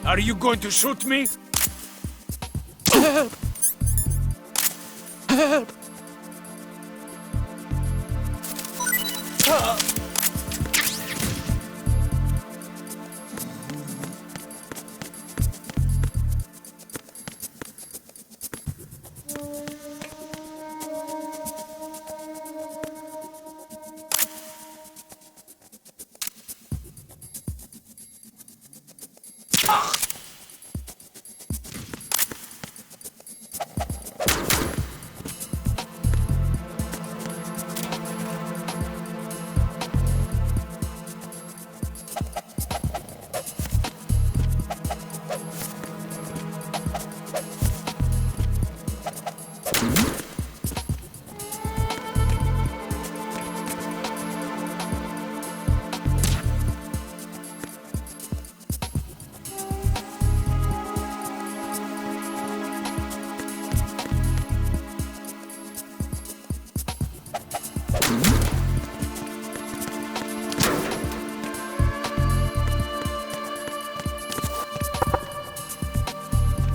Are you going to shoot me?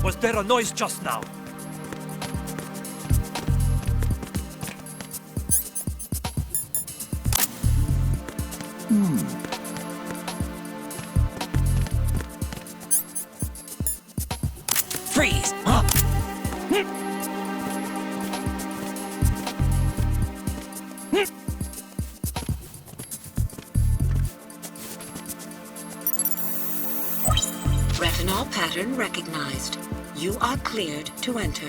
Was there a noise just now? Freeze! Huh? Retinol pattern recognized. You are cleared to enter.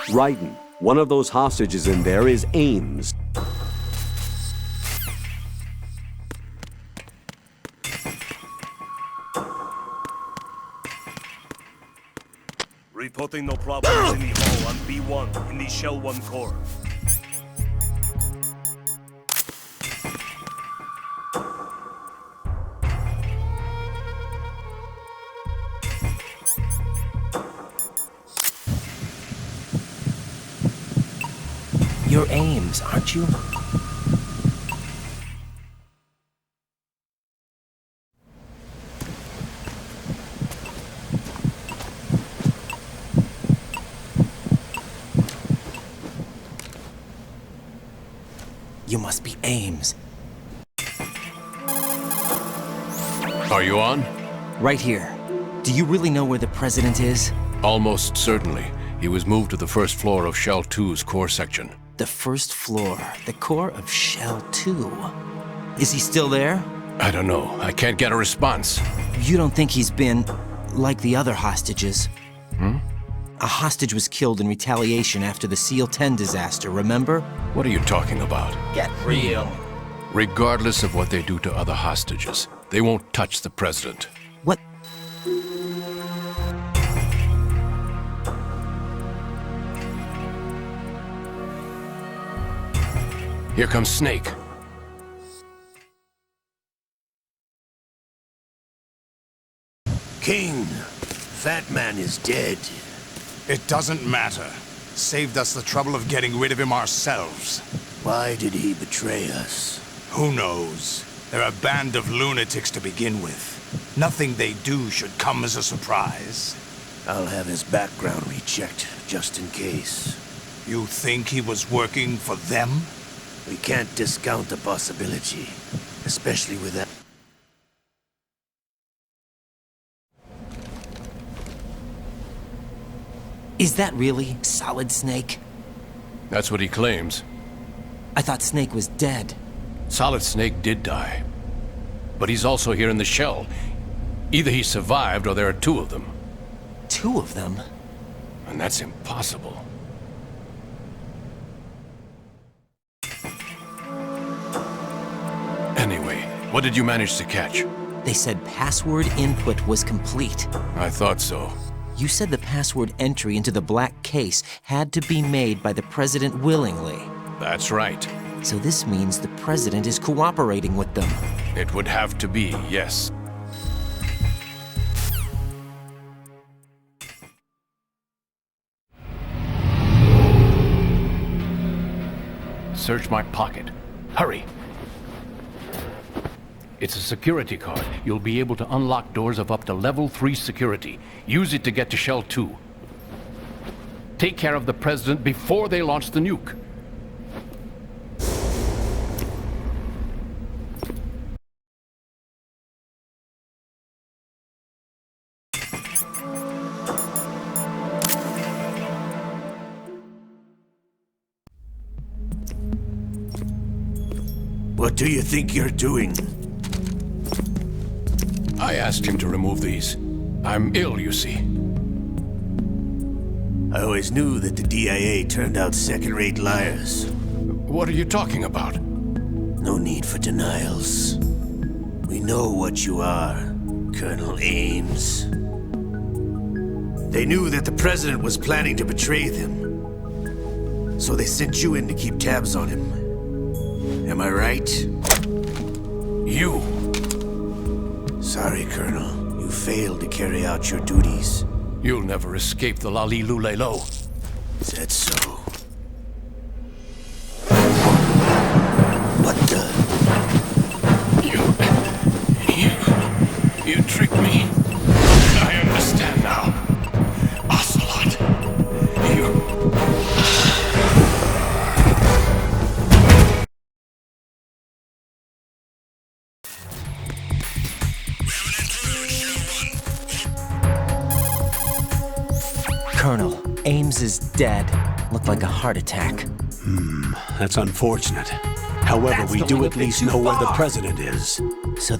Raiden, one of those hostages in there is Ames. Reporting no problems in the hall on B1 in the Shell 1 core. You're Ames, aren't you? You must be Ames. Are you on? Right here. Do you really know where the president is? Almost certainly. He was moved to the first floor of Shell 2's core section. The first floor, the core of Shell 2. Is he still there? I don't know. I can't get a response. You don't think he's been like the other hostages? A hostage was killed in retaliation after the SEAL 10 disaster, remember? What are you talking about? Get real. Regardless of what they do to other hostages, they won't touch the president. What? Here comes Snake. King, Fat Man is dead. It doesn't matter. Saved us the trouble of getting rid of him ourselves. Why did he betray us? Who knows? They're a band of lunatics to begin with. Nothing they do should come as a surprise. I'll have his background rechecked, just in case. You think he was working for them? We can't discount the possibility, especially with that. Is that really Solid Snake? That's what he claims. I thought Snake was dead. Solid Snake did die. But he's also here in the shell. Either he survived or there are two of them. Two of them? And that's impossible. Anyway, What did you manage to catch? They said password input was complete. I thought so. You said the password entry into the black case had to be made by the president willingly. That's right. So this means the president is cooperating with them. It would have to be, yes. Search my pocket. Hurry! It's a security card. You'll be able to unlock doors of up to level 3 security. Use it to get to Shell 2. Take care of the president before they launch the nuke. What do you think you're doing? I asked him to remove these. I'm ill, you see. I always knew that the DIA turned out second-rate liars. What are you talking about? No need for denials. We know what you are, Colonel Ames. They knew that the president was planning to betray them. So they sent you in to keep tabs on him. Am I right? You! Sorry, Colonel. You failed to carry out your duties. You'll never escape the Lali Lulelo. Is that so? What the? You tricked me. I understand now. Ocelot. Colonel, Ames is dead. Looked like a heart attack. That's unfortunate. However, we do at least know where the president is. So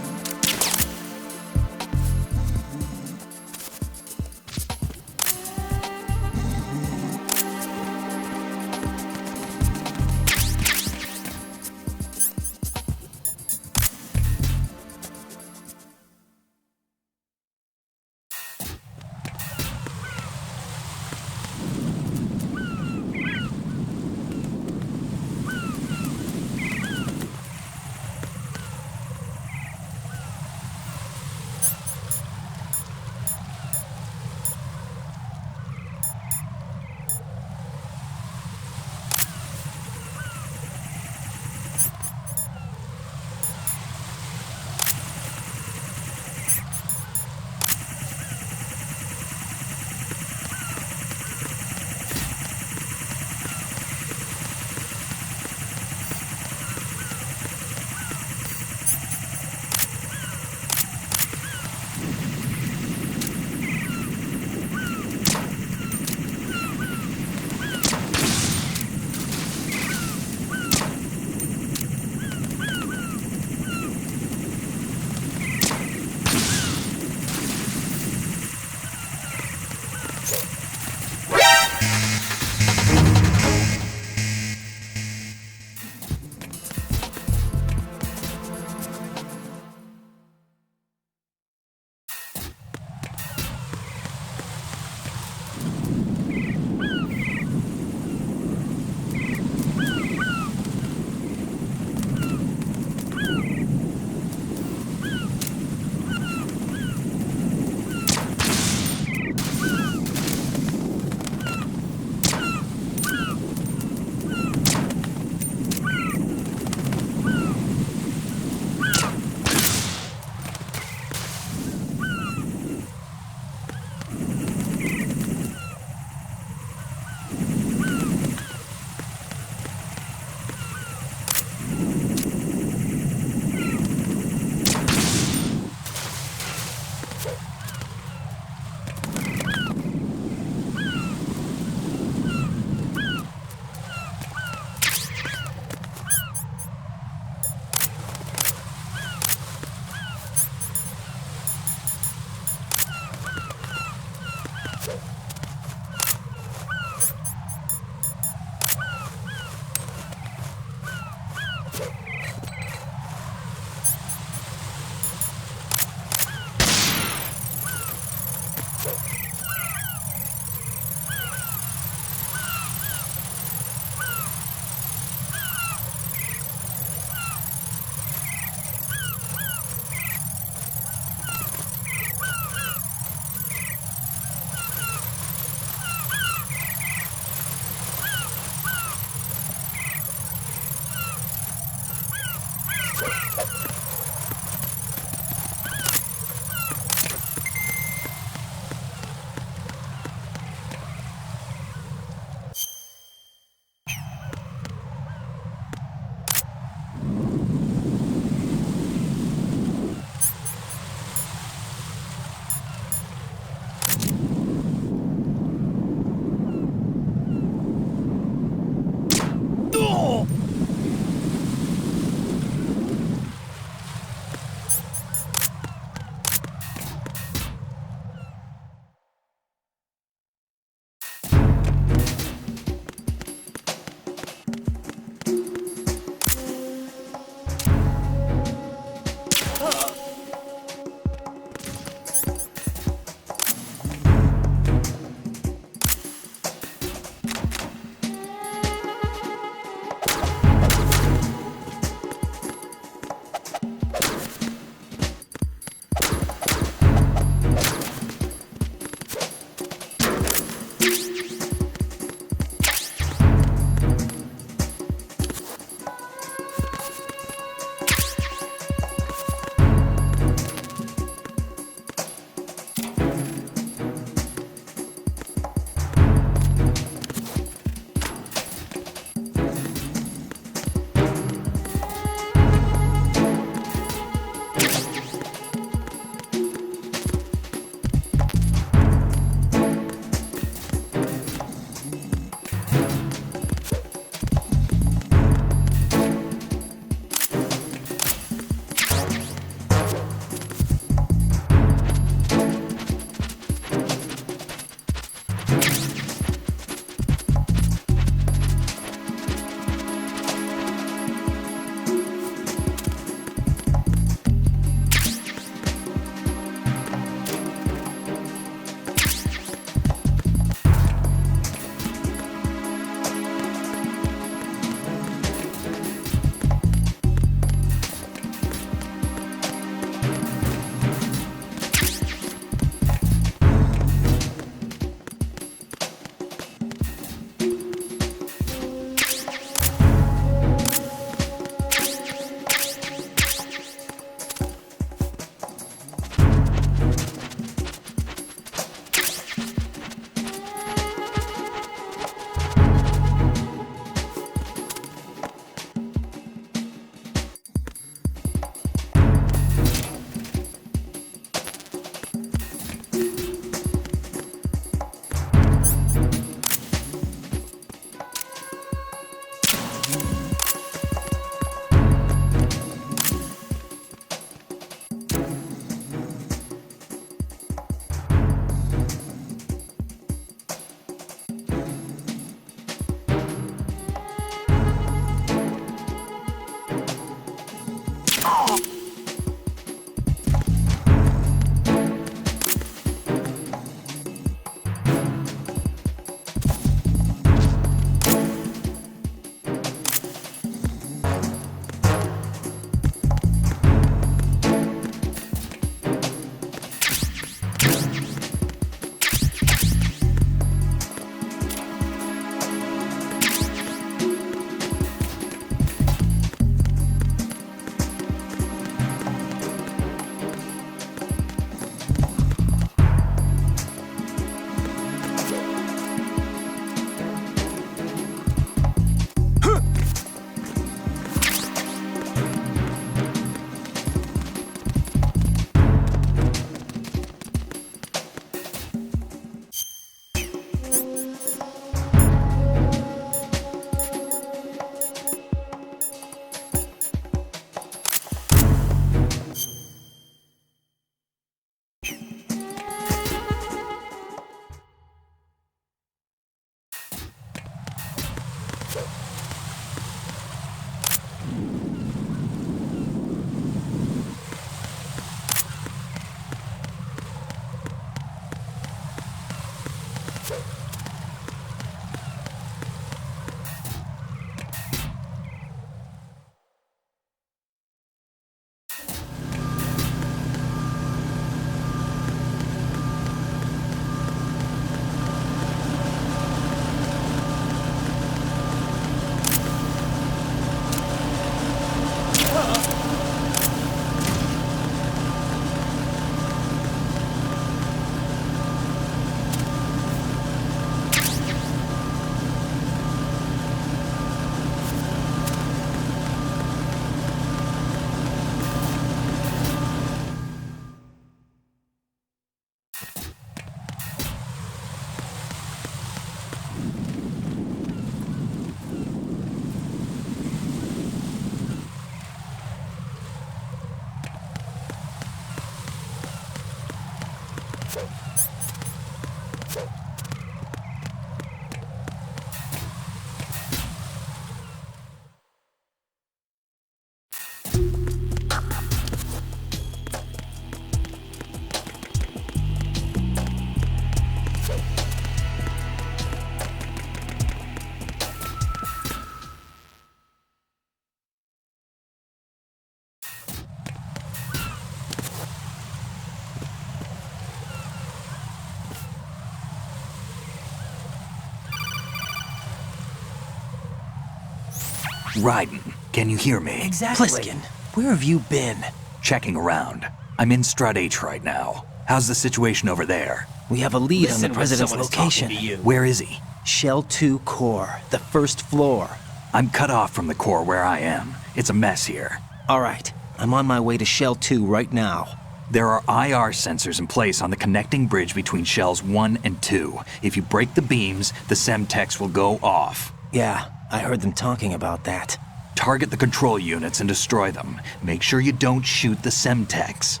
Raiden, can you hear me? Exactly. Pliskin, where have you been? Checking around. I'm in Strut H right now. How's the situation over there? We have a lead on the president's location. Where is he? Shell 2 core, the first floor. I'm cut off from the core where I am. It's a mess here. All right, I'm on my way to Shell 2 right now. There are IR sensors in place on the connecting bridge between Shells 1 and 2. If you break the beams, the Semtex will go off. Yeah, I heard them talking about that. Target the control units and destroy them. Make sure you don't shoot the Semtex.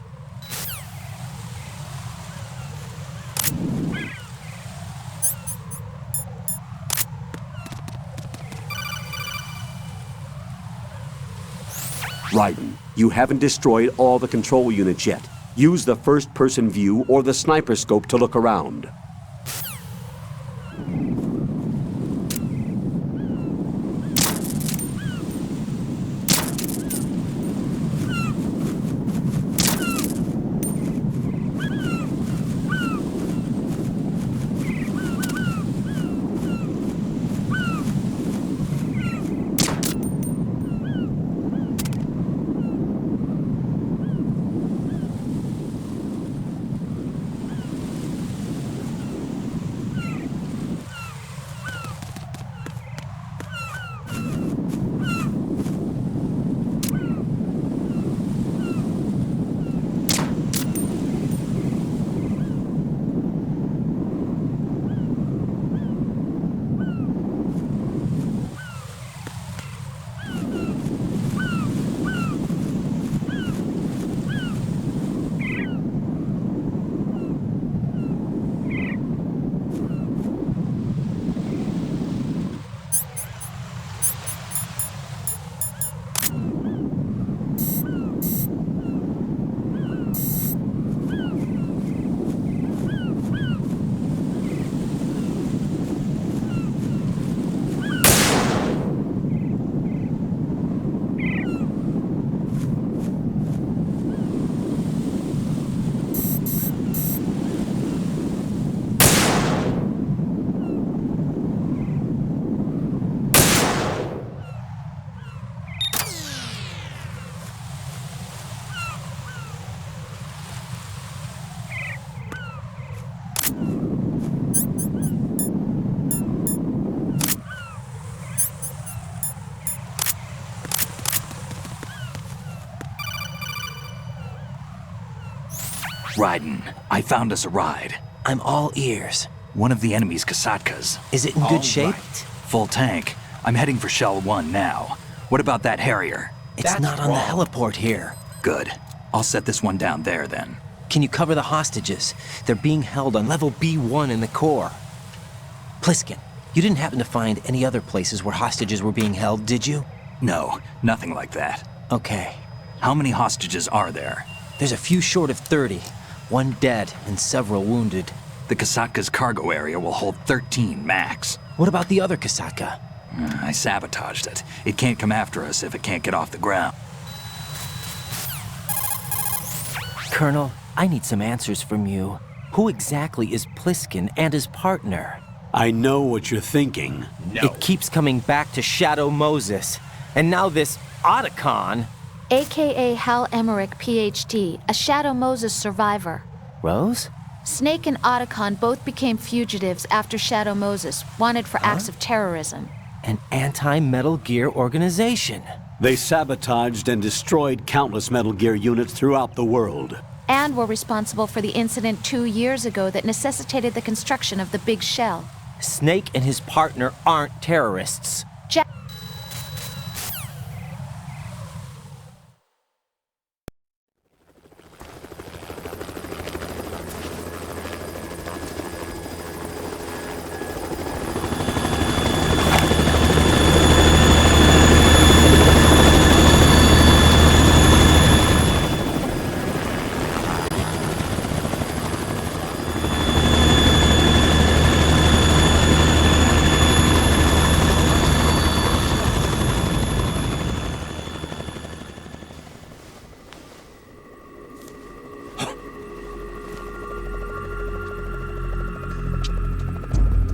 Raiden, you haven't destroyed all the control units yet. Use the first-person view or the sniper scope to look around. Raiden, I found us a ride. I'm all ears. One of the enemy's Kasatkas. Is it in good shape? Full tank. I'm heading for Shell 1 now. What about that Harrier? It's not on the heliport here. Good. I'll set this one down there then. Can you cover the hostages? They're being held on level B1 in the core. Pliskin, you didn't happen to find any other places where hostages were being held, did you? No, nothing like that. Okay. How many hostages are there? There's a few short of 30. One dead and several wounded. The Kasatka's cargo area will hold 13 max. What about the other Kasatka? I sabotaged it. It can't come after us if it can't get off the ground. Colonel, I need some answers from you. Who exactly is Pliskin and his partner? I know what you're thinking. It keeps coming back to Shadow Moses. And now this Otacon. AKA Hal Emmerich, PhD, a Shadow Moses survivor. Rose? Snake and Otacon both became fugitives after Shadow Moses, wanted for acts of terrorism. An anti-Metal Gear organization. They sabotaged and destroyed countless Metal Gear units throughout the world. And were responsible for the incident 2 years ago that necessitated the construction of the Big Shell. Snake and his partner aren't terrorists.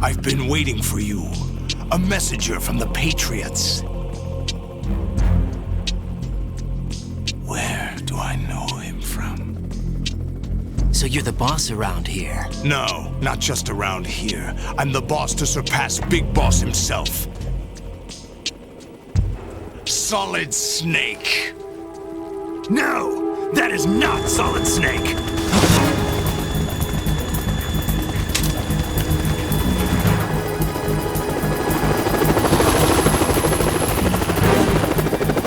I've been waiting for you. A messenger from the Patriots. do I know him from? So you're the boss around here? No, not just around here. I'm the boss to surpass Big Boss himself. Solid Snake. No! That is not Solid Snake!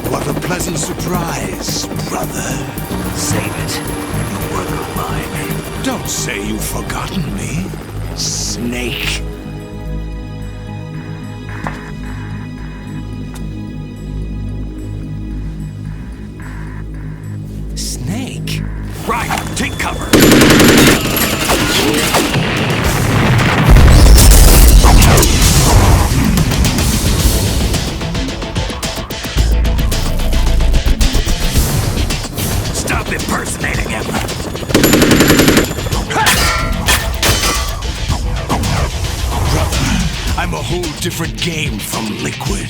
What a pleasant surprise, brother. Save it. You work of mine. Don't say you've forgotten me, Snake. Snake? Right, take cover. Stop impersonating him. Brother, I'm a whole different game from Liquid.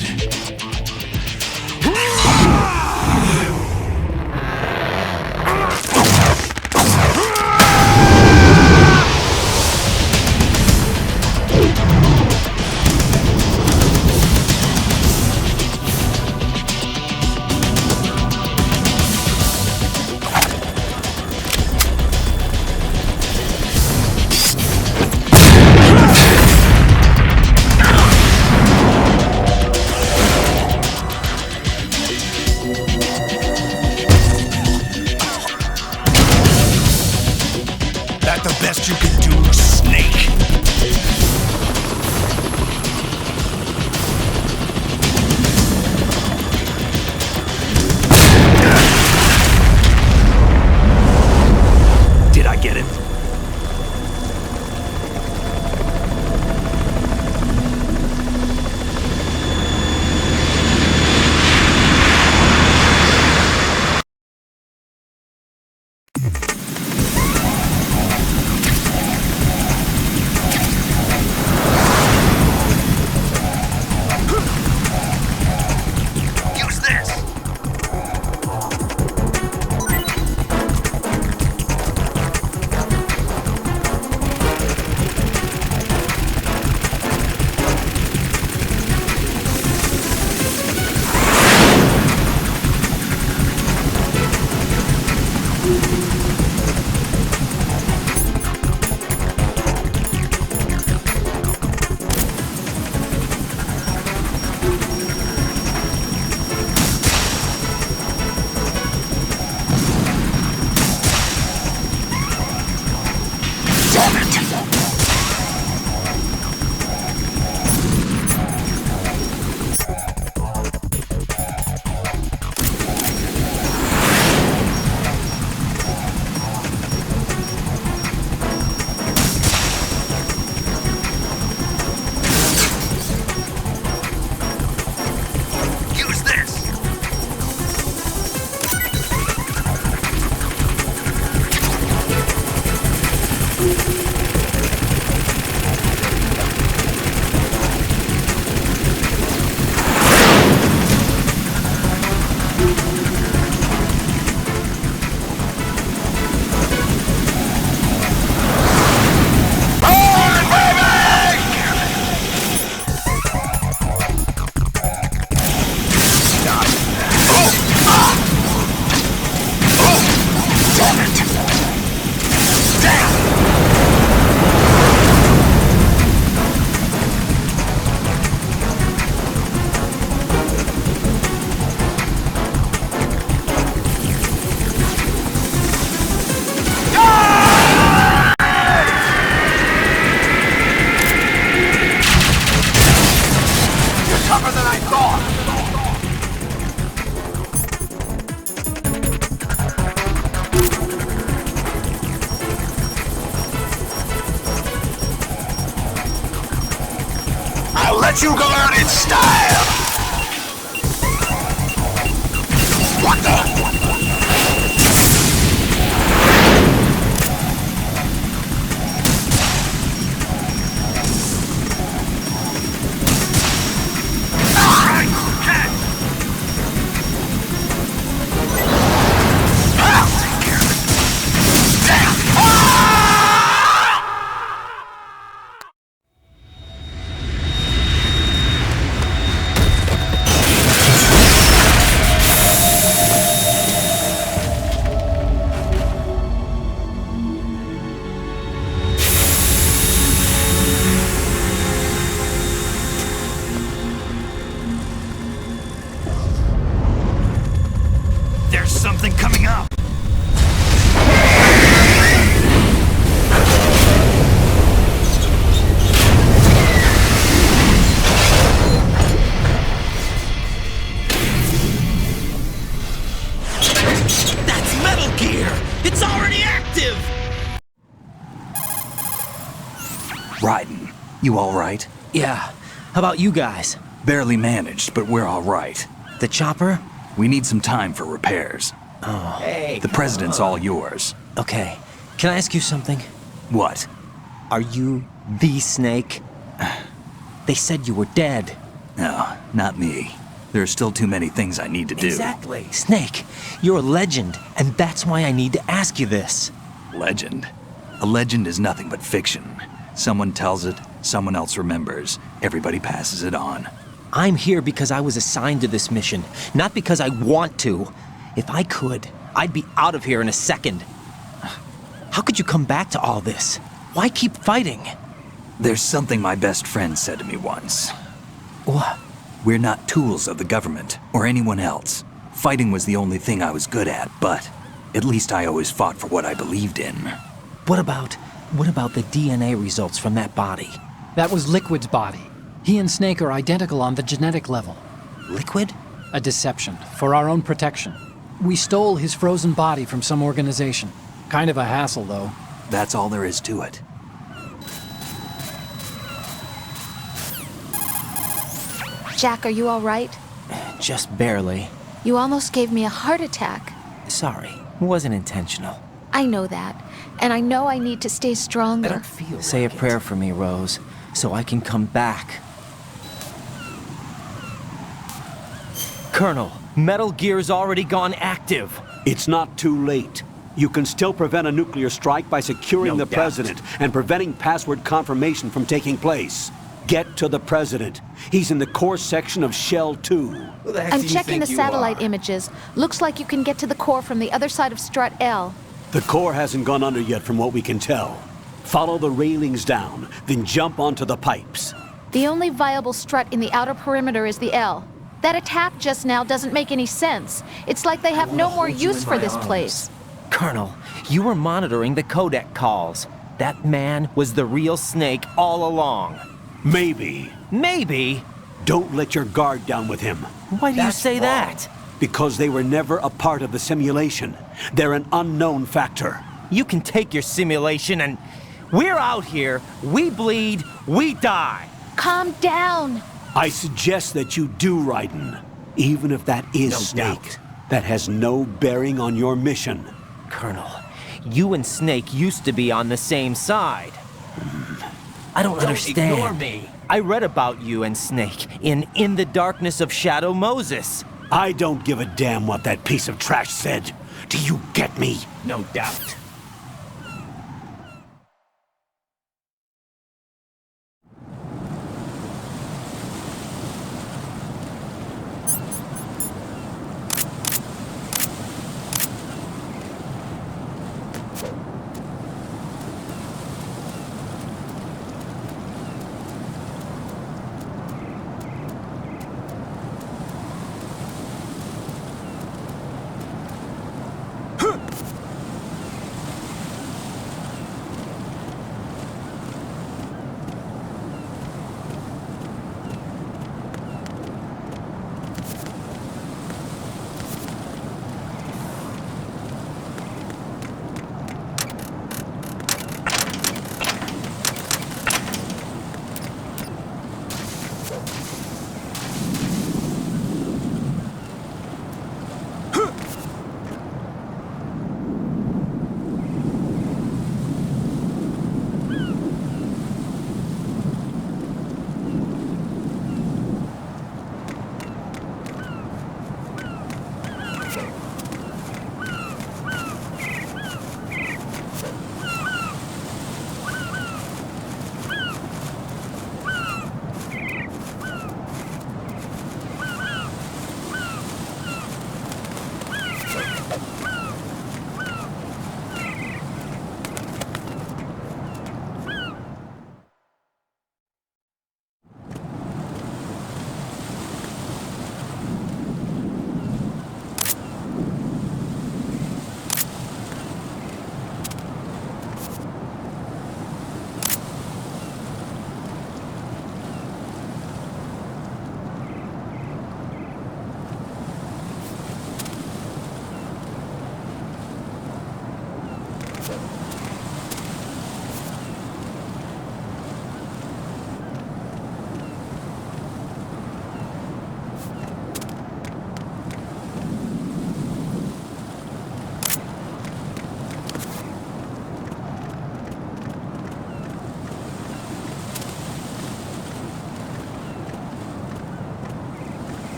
The best you can do, Snake. Did I get it? Let you go out in style! What the? something coming up! That's Metal Gear! It's already active! Raiden, you alright? Yeah. How about you guys? Barely managed, but we're alright. The chopper? We need some time for repairs. Oh. Hey, the president's all yours. Okay. Can I ask you something? What? Are you the Snake? They said you were dead. No, not me. There are still too many things I need to do. Exactly. Snake, you're a legend, and that's why I need to ask you this. Legend? A legend is nothing but fiction. Someone tells it, someone else remembers. Everybody passes it on. I'm here because I was assigned to this mission, not because I want to. If I could, I'd be out of here in a second. How could you come back to all this? Why keep fighting? There's something my best friend said to me once. What? We're not tools of the government or anyone else. Fighting was the only thing I was good at, but at least I always fought for what I believed in. What about the DNA results from that body? That was Liquid's body. He and Snake are identical on the genetic level. Liquid? A deception, for our own protection. We stole his frozen body from some organization. Kind of a hassle, though. That's all there is to it. Jack, are you all right? Just barely. You almost gave me a heart attack. Sorry, it wasn't intentional. I know that, and I know I need to stay stronger. Say a prayer for me, Rose, so I can come back. Colonel, Metal Gear's already gone active. It's not too late. You can still prevent a nuclear strike by securing the president and preventing password confirmation from taking place. Get to the president. He's in the core section of Shell 2. I'm checking the satellite images. Looks like you can get to the core from the other side of Strut L. The core hasn't gone under yet from what we can tell. Follow the railings down, then jump onto the pipes. The only viable strut in the outer perimeter is the L. That attack just now doesn't make any sense. It's like they have no more use for this place. Colonel, you were monitoring the codec calls. That man was the real Snake all along. Maybe. Maybe? Don't let your guard down with him. Why do you say that? Because they were never a part of the simulation. They're an unknown factor. You can take your simulation and... We're out here, we bleed, we die. Calm down. I suggest that you do, Raiden. Even if that is Snake. That has no bearing on your mission. Colonel, you and Snake used to be on the same side. I don't understand. Ignore me. I read about you and Snake in the Darkness of Shadow Moses. I don't give a damn what that piece of trash said. Do you get me? No doubt.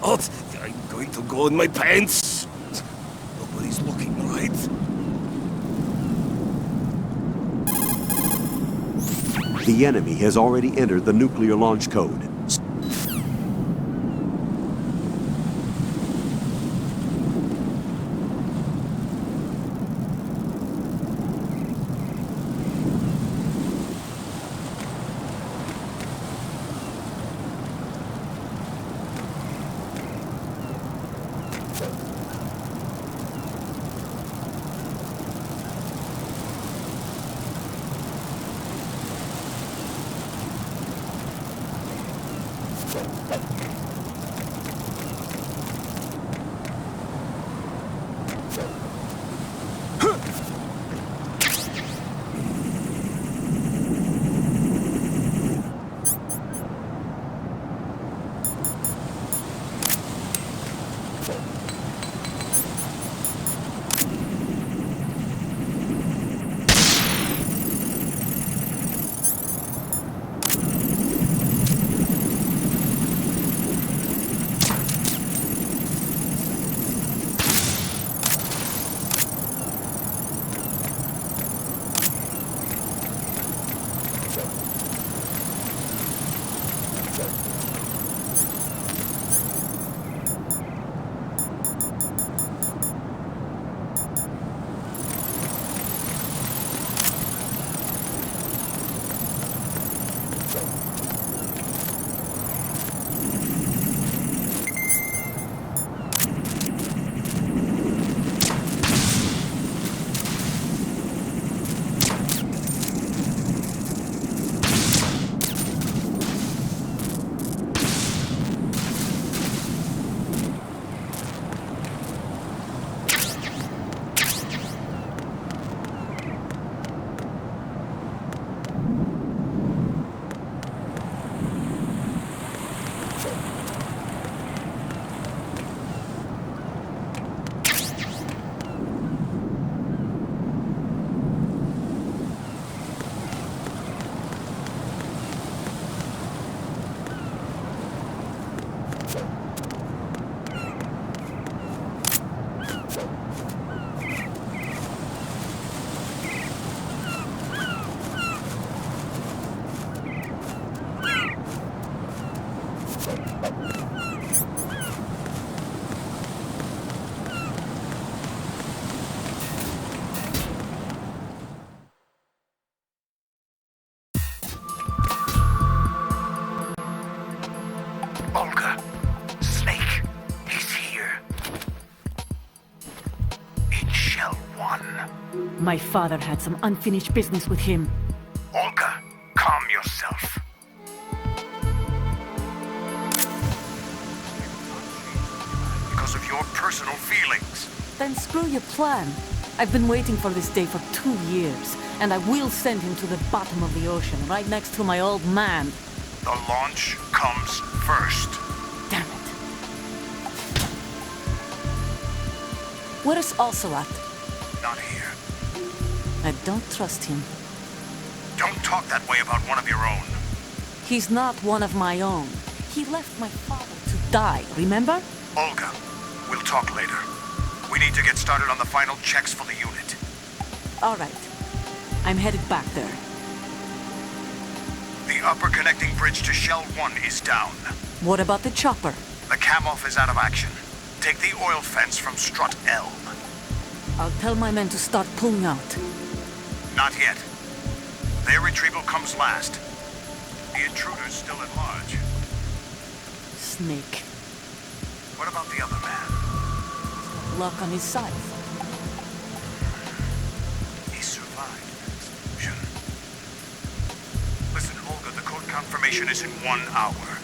What? I'm going to go in my pants. Nobody's looking, right? The enemy has already entered the nuclear launch code. Olga, Snake, he's here. In Shell 1. My father had some unfinished business with him. Olga, calm yourself. Because of your personal feelings. Then screw your plan. I've been waiting for this day for 2 years, and I will send him to the bottom of the ocean, right next to my old man. The launch comes first. Damn it. Where is Ocelot? Not here. I don't trust him. Don't talk that way about one of your own. He's not one of my own. He left my father to die, remember? Olga, we'll talk later. We need to get started on the final checks for the unit. All right. I'm headed back there. The upper connecting bridge to Shell 1 is down. What about the chopper? The cam-off is out of action. Take the oil fence from Strut L. I'll tell my men to start pulling out. Not yet. Their retrieval comes last. The intruder's still at large. Snake. What about the other man? Luck on his side. He survived the explosion. Listen, Olga, the code confirmation is in 1 hour.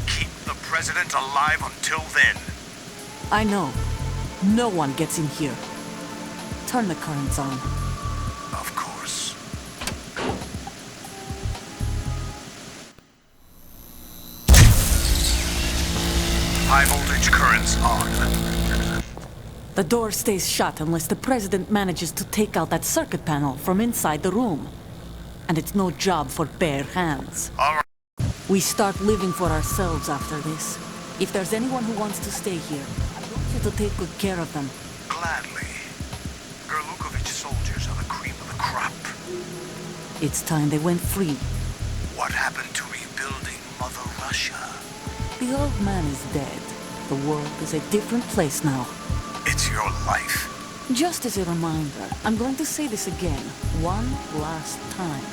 Keep the president alive until then. I know. No one gets in here. Turn the currents on. Of course. High voltage currents on. The door stays shut unless the president manages to take out that circuit panel from inside the room. And it's no job for bare hands. All right. We start living for ourselves after this. If there's anyone who wants to stay here, I want you to take good care of them. Gladly. Gerlukovich soldiers are the cream of the crop. It's time they went free. What happened to rebuilding Mother Russia? The old man is dead. The world is a different place now. It's your life. Just as a reminder, I'm going to say this again, one last time.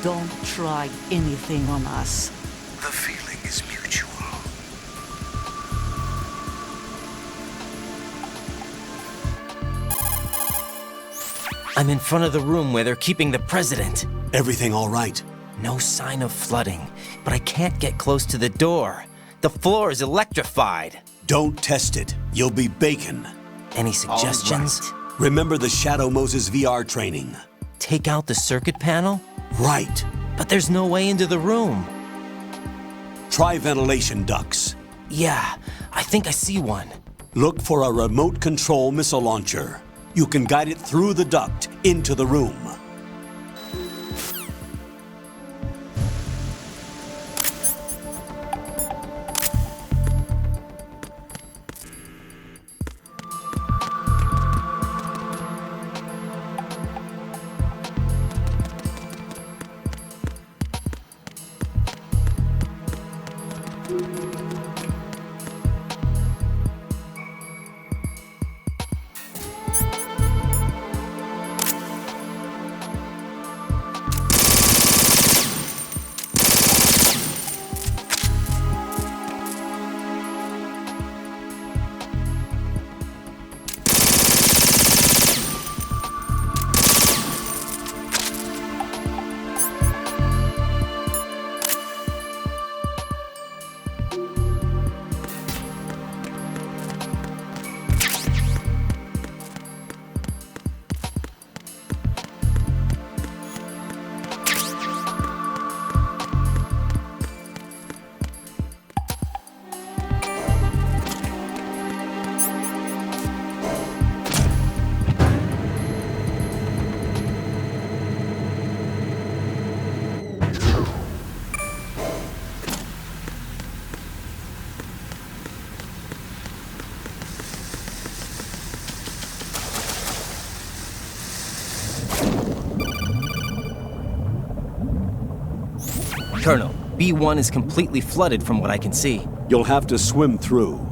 Don't try anything on us. The feeling is mutual. I'm in front of the room where they're keeping the president. Everything all right? No sign of flooding, but I can't get close to the door. The floor is electrified. Don't test it. You'll be bacon. Any suggestions? Right. Remember the Shadow Moses VR training. Take out the circuit panel? Right. But there's no way into the room. Try ventilation ducts. Yeah, I think I see one. Look for a remote control missile launcher. You can guide it through the duct into the room. Colonel, B1 is completely flooded from what I can see. You'll have to swim through.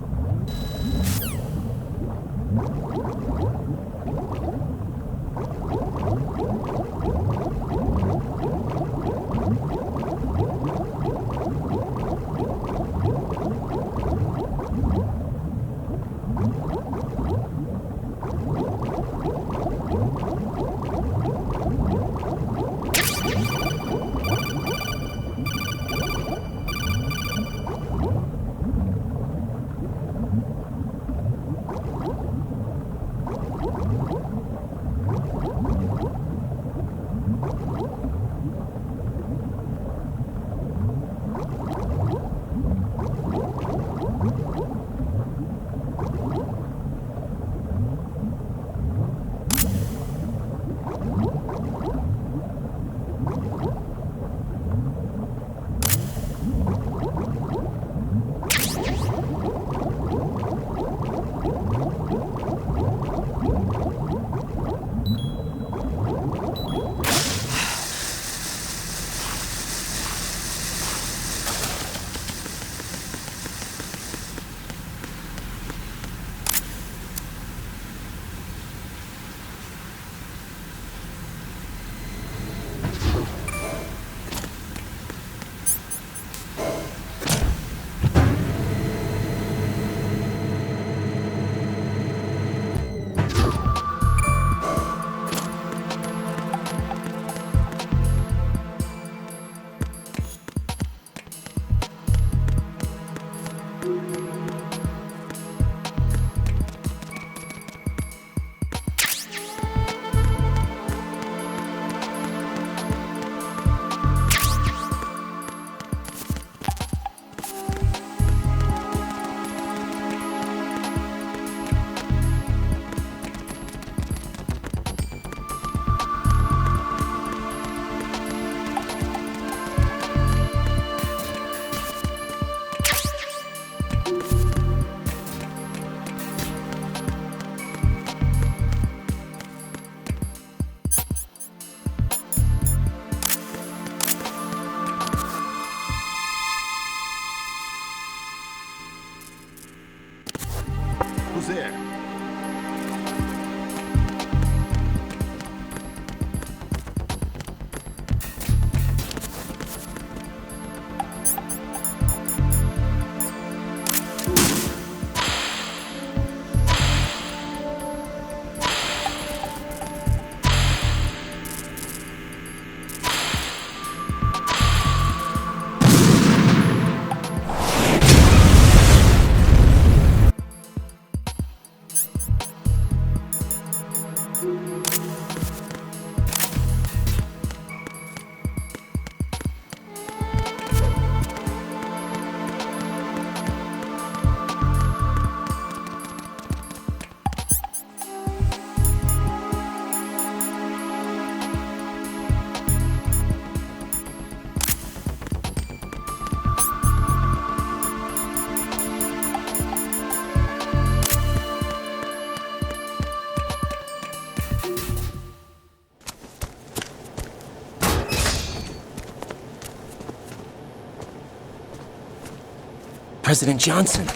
President Johnson.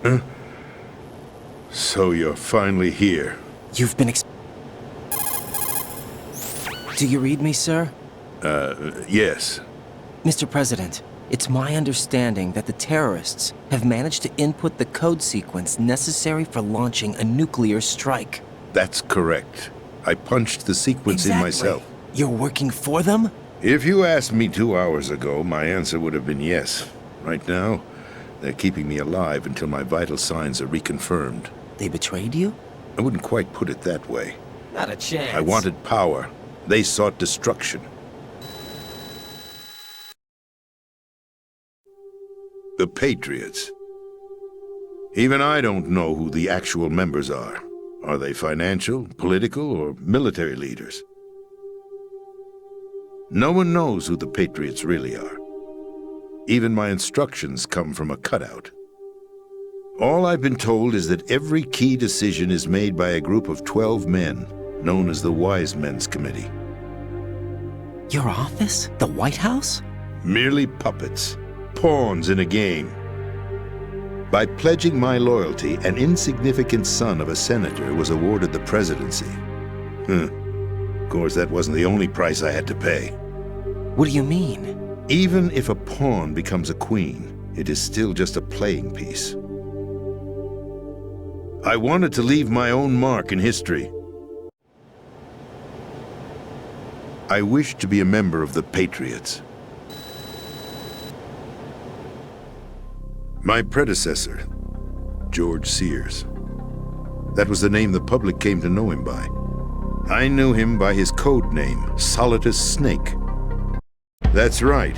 Huh? So you're finally here. You've been Do you read me, sir? Yes. Mr. President, it's my understanding that the terrorists have managed to input the code sequence necessary for launching a nuclear strike. That's correct. I punched the sequence in myself. You're working for them? If you asked me 2 hours ago, my answer would have been yes. Right now, they're keeping me alive until my vital signs are reconfirmed. They betrayed you? I wouldn't quite put it that way. Not a chance. I wanted power. They sought destruction. The Patriots. Even I don't know who the actual members are. Are they financial, political, or military leaders? No one knows who the Patriots really are. Even my instructions come from a cutout. All I've been told is that every key decision is made by a group of 12 men, known as the Wise Men's Committee. Your office? The White House? Merely puppets, pawns in a game. By pledging my loyalty, an insignificant son of a senator was awarded the presidency. Of course, that wasn't the only price I had to pay. What do you mean? Even if a pawn becomes a queen, it is still just a playing piece. I wanted to leave my own mark in history. I wished to be a member of the Patriots. My predecessor, George Sears. That was the name the public came to know him by. I knew him by his code name, Solidus Snake. That's right.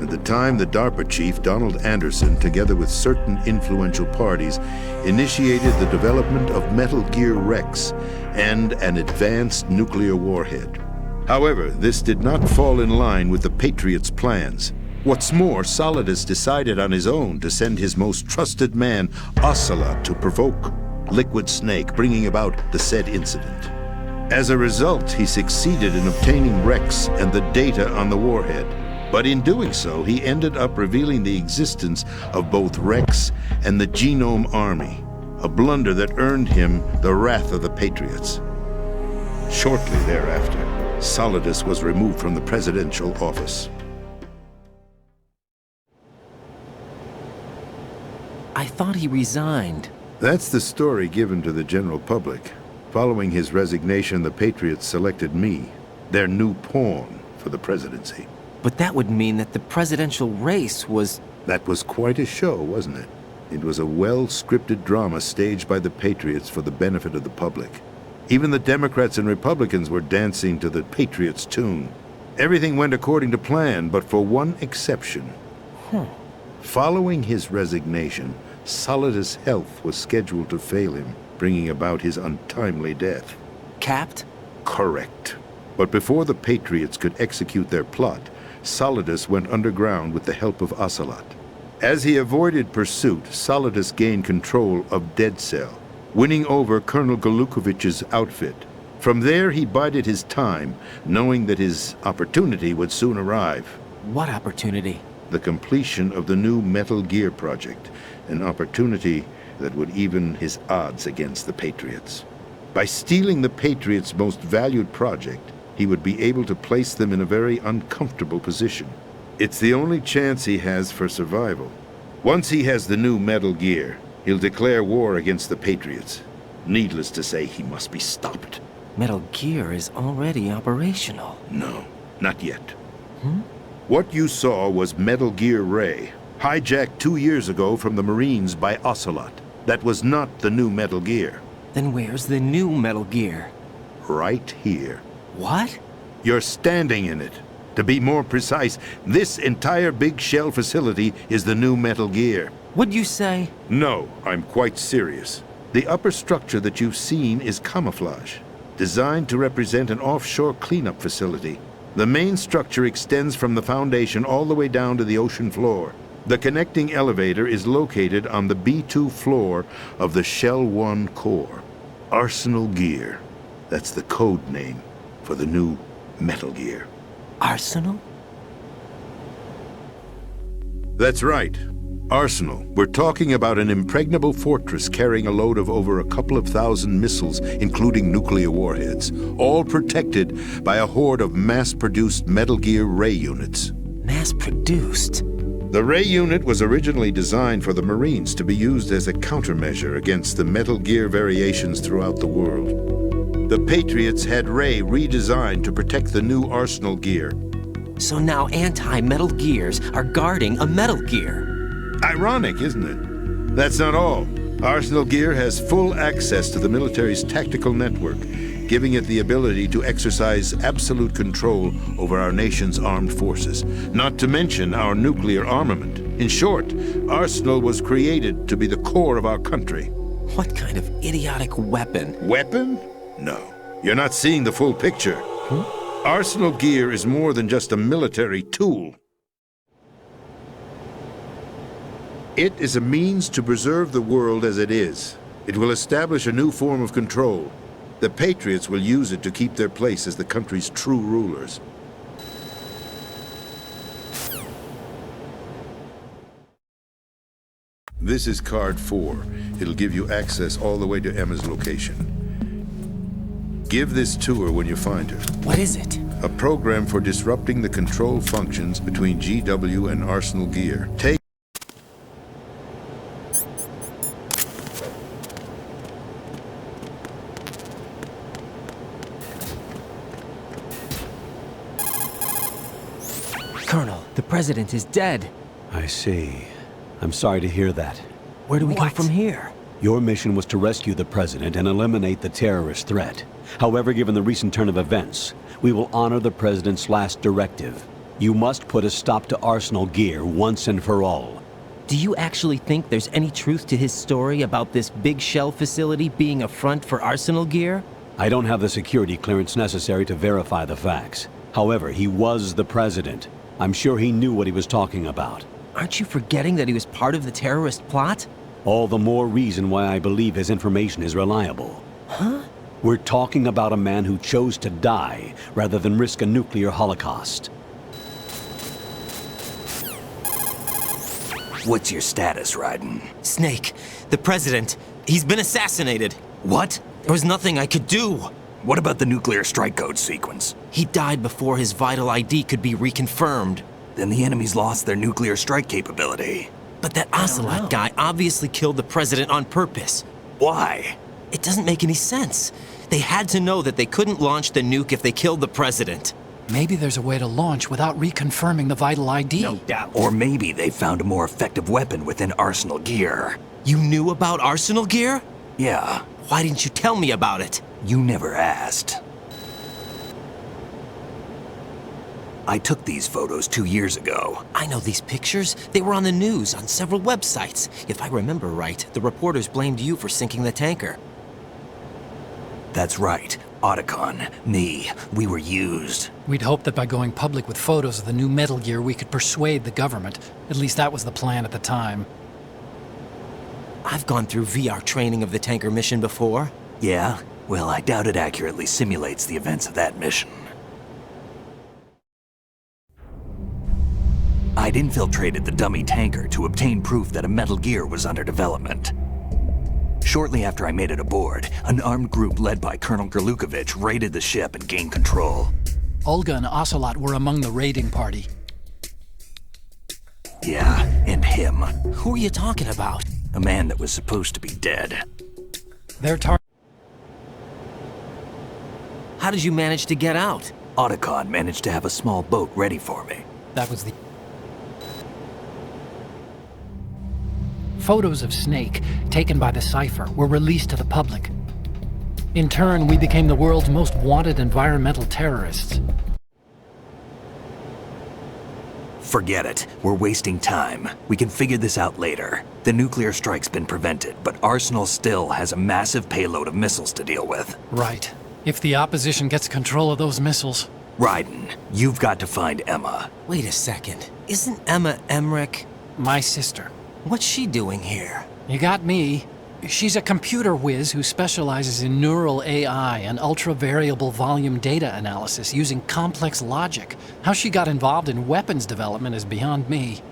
At the time, the DARPA chief, Donald Anderson, together with certain influential parties, initiated the development of Metal Gear Rex and an advanced nuclear warhead. However, this did not fall in line with the Patriots' plans. What's more, Solidus decided on his own to send his most trusted man, Ocelot, to provoke Liquid Snake, bringing about the said incident. As a result, he succeeded in obtaining Rex and the data on the warhead. But in doing so, he ended up revealing the existence of both Rex and the Genome Army, a blunder that earned him the wrath of the Patriots. Shortly thereafter, Solidus was removed from the presidential office. I thought he resigned. That's the story given to the general public. Following his resignation, the Patriots selected me, their new pawn, for the presidency. But that would mean that the presidential race was... That was quite a show, wasn't it? It was a well-scripted drama staged by the Patriots for the benefit of the public. Even the Democrats and Republicans were dancing to the Patriots' tune. Everything went according to plan, but for one exception. Following his resignation, Solidus' health was scheduled to fail him, bringing about his untimely death. Capped? Correct. But before the Patriots could execute their plot, Solidus went underground with the help of Ocelot. As he avoided pursuit, Solidus gained control of Dead Cell, winning over Colonel Golukovich's outfit. From there, he bided his time, knowing that his opportunity would soon arrive. What opportunity? The completion of the new Metal Gear project, an opportunity that would even his odds against the Patriots. By stealing the Patriots' most valued project, he would be able to place them in a very uncomfortable position. It's the only chance he has for survival. Once he has the new Metal Gear, he'll declare war against the Patriots. Needless to say, he must be stopped. Metal Gear is already operational. No, not yet. What you saw was Metal Gear Ray, hijacked 2 years ago from the Marines by Ocelot. That was not the new Metal Gear. Then where's the new Metal Gear? Right here. What? You're standing in it. To be more precise, this entire big shell facility is the new Metal Gear. What'd you say? No, I'm quite serious. The upper structure that you've seen is camouflage, designed to represent an offshore cleanup facility. The main structure extends from the foundation all the way down to the ocean floor. The connecting elevator is located on the B2 floor of the Shell 1 core. Arsenal Gear. That's the code name for the new Metal Gear. Arsenal? That's right. Arsenal. We're talking about an impregnable fortress carrying a load of over a couple of thousand missiles, including nuclear warheads, all protected by a horde of mass-produced Metal Gear ray units. Mass-produced? The ray unit was originally designed for the Marines to be used as a countermeasure against the Metal Gear variations throughout the world. The Patriots had Ray redesigned to protect the new Arsenal gear. So now anti-Metal Gears are guarding a Metal Gear. Ironic, isn't it? That's not all. Arsenal Gear has full access to the military's tactical network, giving it the ability to exercise absolute control over our nation's armed forces, not to mention our nuclear armament. In short, Arsenal was created to be the core of our country. What kind of idiotic weapon? Weapon? No. You're not seeing the full picture. Arsenal Gear is more than just a military tool. It is a means to preserve the world as it is. It will establish a new form of control. The Patriots will use it to keep their place as the country's true rulers. This is Card 4. It'll give you access all the way to Emma's location. Give this to her when you find her. What is it? A program for disrupting the control functions between GW and Arsenal Gear. Take Colonel, the president is dead. I see. I'm sorry to hear that. Where do we go from here? Your mission was to rescue the president and eliminate the terrorist threat. However, given the recent turn of events, we will honor the president's last directive. You must put a stop to Arsenal Gear once and for all. Do you actually think there's any truth to his story about this big shell facility being a front for Arsenal Gear? I don't have the security clearance necessary to verify the facts. However, he was the president. I'm sure he knew what he was talking about. Aren't you forgetting that he was part of the terrorist plot? All the more reason why I believe his information is reliable. Huh? We're talking about a man who chose to die rather than risk a nuclear holocaust. What's your status, Raiden? Snake, the president, he's been assassinated. What? There was nothing I could do. What about the nuclear strike code sequence? He died before his vital ID could be reconfirmed. Then the enemy's lost their nuclear strike capability. But that Ocelot guy obviously killed the president on purpose. Why? It doesn't make any sense. They had to know that they couldn't launch the nuke if they killed the president. Maybe there's a way to launch without reconfirming the vital ID. No doubt. Or maybe they found a more effective weapon within Arsenal Gear. You knew about Arsenal Gear? Yeah. Why didn't you tell me about it? You never asked. I took these photos 2 years ago. I know these pictures. They were on the news, on several websites. If I remember right, the reporters blamed you for sinking the tanker. That's right. Otacon, me, we were used. We'd hoped that by going public with photos of the new Metal Gear, we could persuade the government. At least that was the plan at the time. I've gone through VR training of the tanker mission before. Yeah? Well, I doubt it accurately simulates the events of that mission. I'd infiltrated the dummy tanker to obtain proof that a Metal Gear was under development. Shortly after I made it aboard, an armed group led by Colonel Gerlukovich raided the ship and gained control. Olga and Ocelot were among the raiding party. Yeah, and him. Who are you talking about? A man that was supposed to be dead. Their target. How did you manage to get out? Otacon managed to have a small boat ready for me. That was the... Photos of Snake, taken by the Cypher, were released to the public. In turn, we became the world's most wanted environmental terrorists. Forget it. We're wasting time. We can figure this out later. The nuclear strike's been prevented, but Arsenal still has a massive payload of missiles to deal with. Right. If the opposition gets control of those missiles... Raiden, you've got to find Emma. Wait a second. Isn't Emma Emmerich... my sister? What's she doing here? You got me. She's a computer whiz who specializes in neural AI and ultra-variable volume data analysis using complex logic. How she got involved in weapons development is beyond me.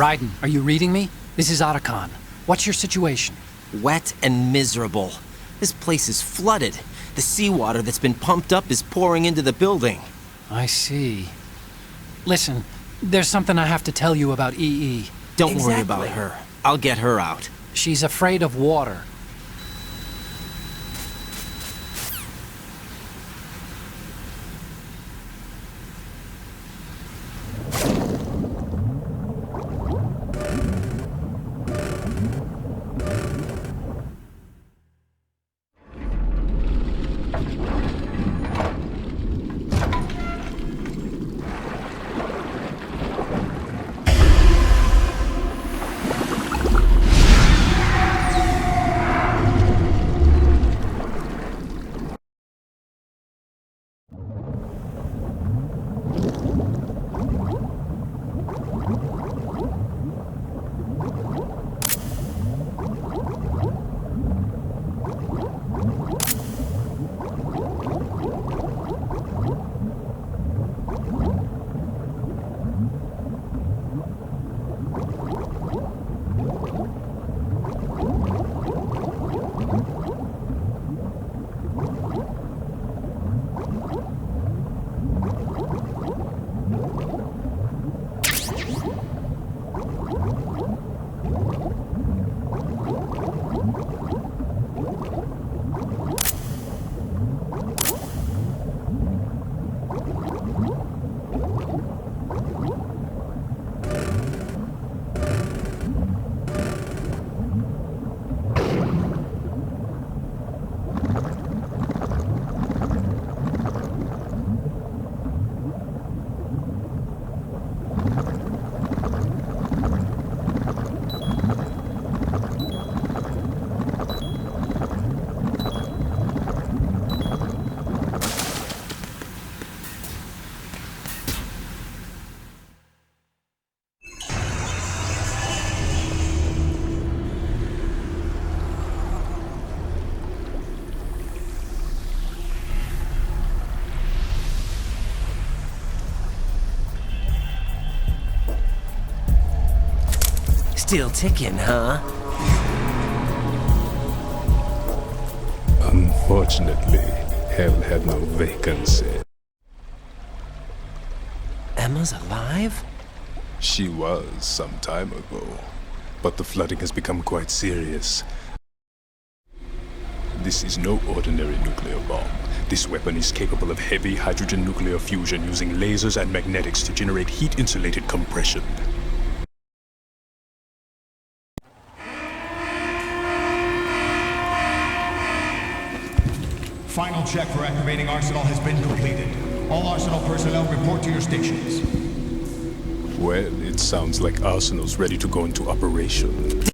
Raiden, are you reading me? This is Otacon. What's your situation? Wet and miserable. This place is flooded. The seawater that's been pumped up is pouring into the building. I see. Listen, there's something I have to tell you about EE. Don't worry about her. I'll get her out. She's afraid of water. Still ticking, huh? Unfortunately, hell had no vacancy. Emma's alive? She was some time ago. but the flooding has become quite serious. This is no ordinary nuclear bomb. This weapon is capable of heavy hydrogen nuclear fusion using lasers and magnetics to generate heat-insulated compression. Final check for activating Arsenal has been completed. All Arsenal personnel report to your stations. Well, it sounds like Arsenal's ready to go into operation.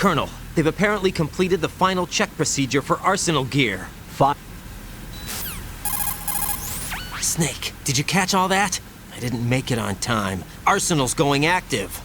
Colonel, they've apparently completed the final check procedure for Arsenal gear. Snake, did you catch all that? I didn't make it on time. Arsenal's going active.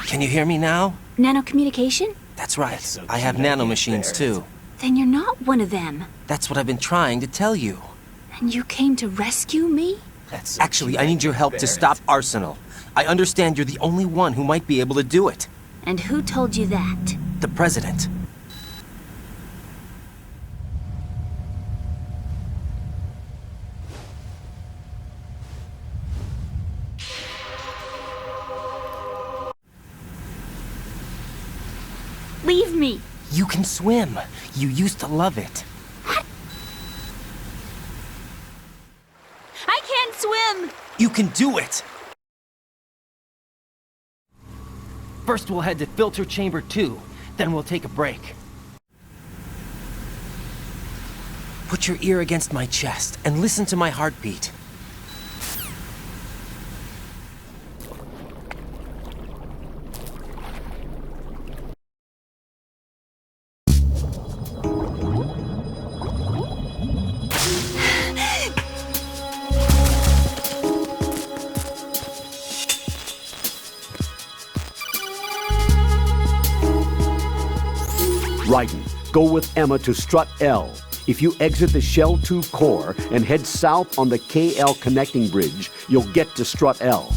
Can you hear me now? Nanocommunication? That's right. I have nanomachines too. Then you're not one of them. That's what I've been trying to tell you. And you came to rescue me? Actually, I need your help to stop Arsenal. I understand you're the only one who might be able to do it. And who told you that? The President. Leave me! You can swim. You used to love it. I can't swim! You can do it! First we'll head to filter chamber 2, then we'll take a break. Put your ear against my chest and listen to my heartbeat. Raiden, go with Emma to Strut L. If you exit the Shell 2 core and head south on the KL connecting bridge, you'll get to Strut L.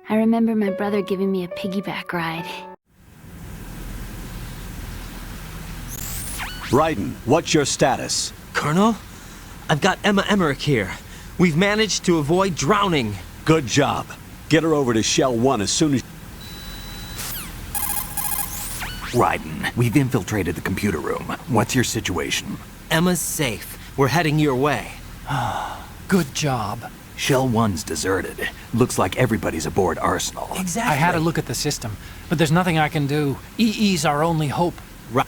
I remember my brother giving me a piggyback ride. Raiden, what's your status? Colonel? I've got Emma Emmerich here. We've managed to avoid drowning. Good job. Get her over to Shell 1 as soon as... Raiden, we've infiltrated the computer room. What's your situation? Emma's safe. We're heading your way. Good job. Shell 1's deserted. Looks like everybody's aboard Arsenal. Exactly. I had a look at the system, but there's nothing I can do. EE's our only hope. Right.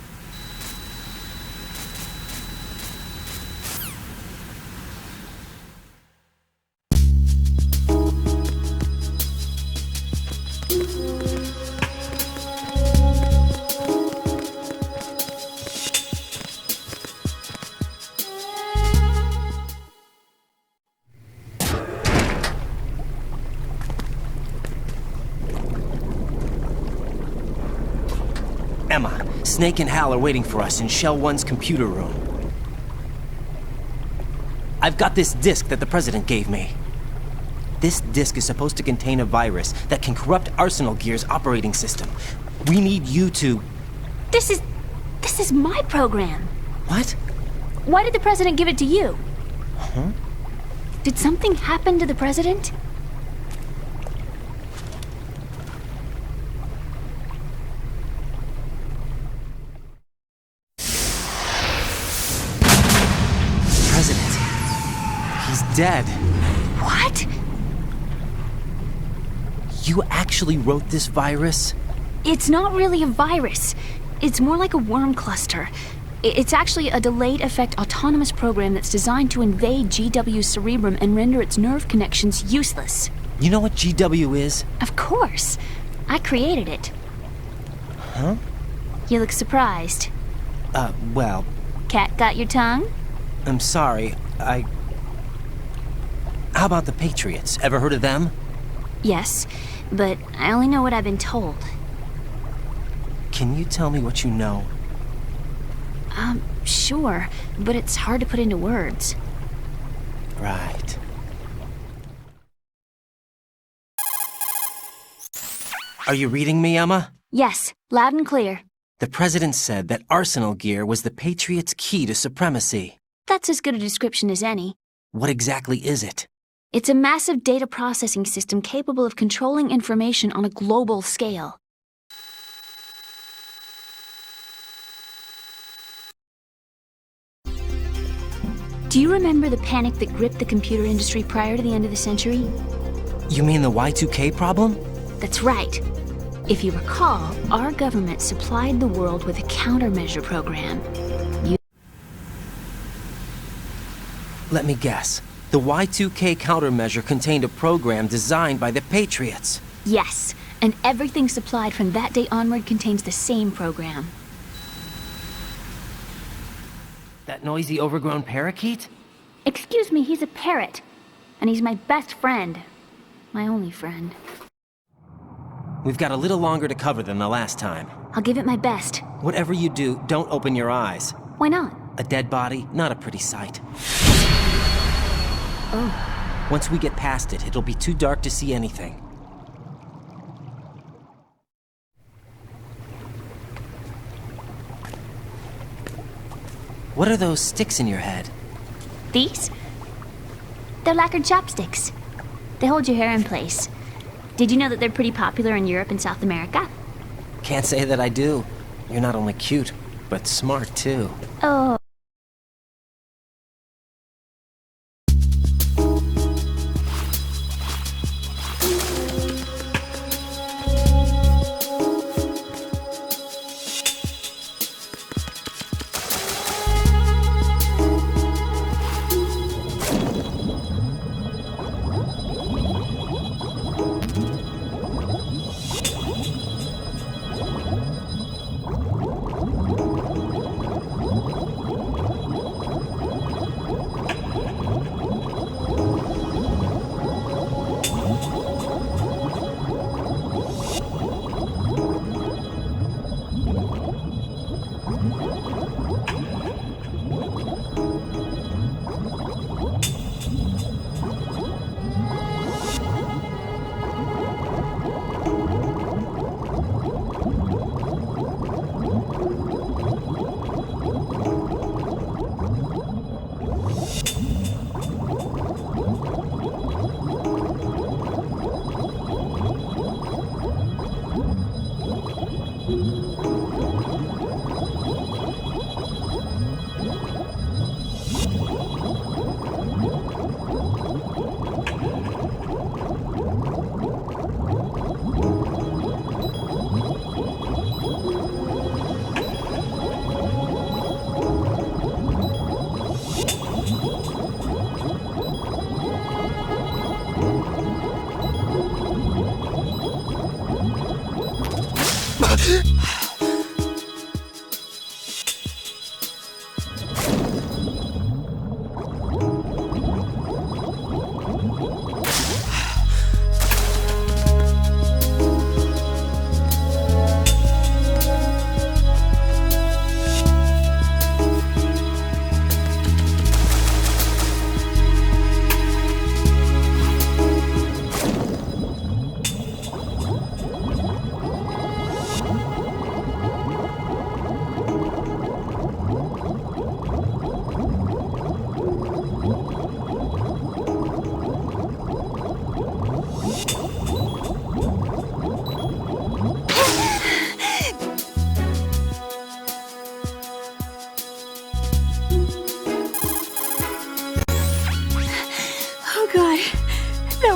Emma, Snake and Hal are waiting for us in Shell 1's computer room. I've got this disk that the President gave me. This disk is supposed to contain a virus that can corrupt Arsenal Gear's operating system. We need you to... This is my program. What? Why did the President give it to you? Huh? Did something happen to the President? President. He's dead. What? You actually wrote this virus? It's not really a virus. It's more like a worm cluster. It's actually a delayed effect autonomous program that's designed to invade GW's cerebrum and render its nerve connections useless. You know what GW is? Of course. I created it. Huh? You look surprised. Well... Cat got your tongue? I'm sorry, How about the Patriots? Ever heard of them? Yes, but I only know what I've been told. Can you tell me what you know? Sure, but it's hard to put into words. Right. Are you reading me, Emma? Yes, loud and clear. The President said that Arsenal Gear was the Patriots' key to supremacy. That's as good a description as any. What exactly is it? It's a massive data processing system capable of controlling information on a global scale. Do you remember the panic that gripped the computer industry prior to the end of the century? You mean the Y2K problem? That's right. If you recall, our government supplied the world with a countermeasure program. Let me guess. The Y2K countermeasure contained a program designed by the Patriots. Yes, and everything supplied from that day onward contains the same program. That noisy, overgrown parakeet? Excuse me, he's a parrot. And he's my best friend. My only friend. We've got a little longer to cover than the last time. I'll give it my best. Whatever you do, don't open your eyes. Why not? A dead body, not a pretty sight. Oh. Once we get past it, it'll be too dark to see anything. What are those sticks in your head? These? They're lacquered chopsticks. They hold your hair in place. Did you know that they're pretty popular in Europe and South America? Can't say that I do. You're not only cute, but smart too. Oh.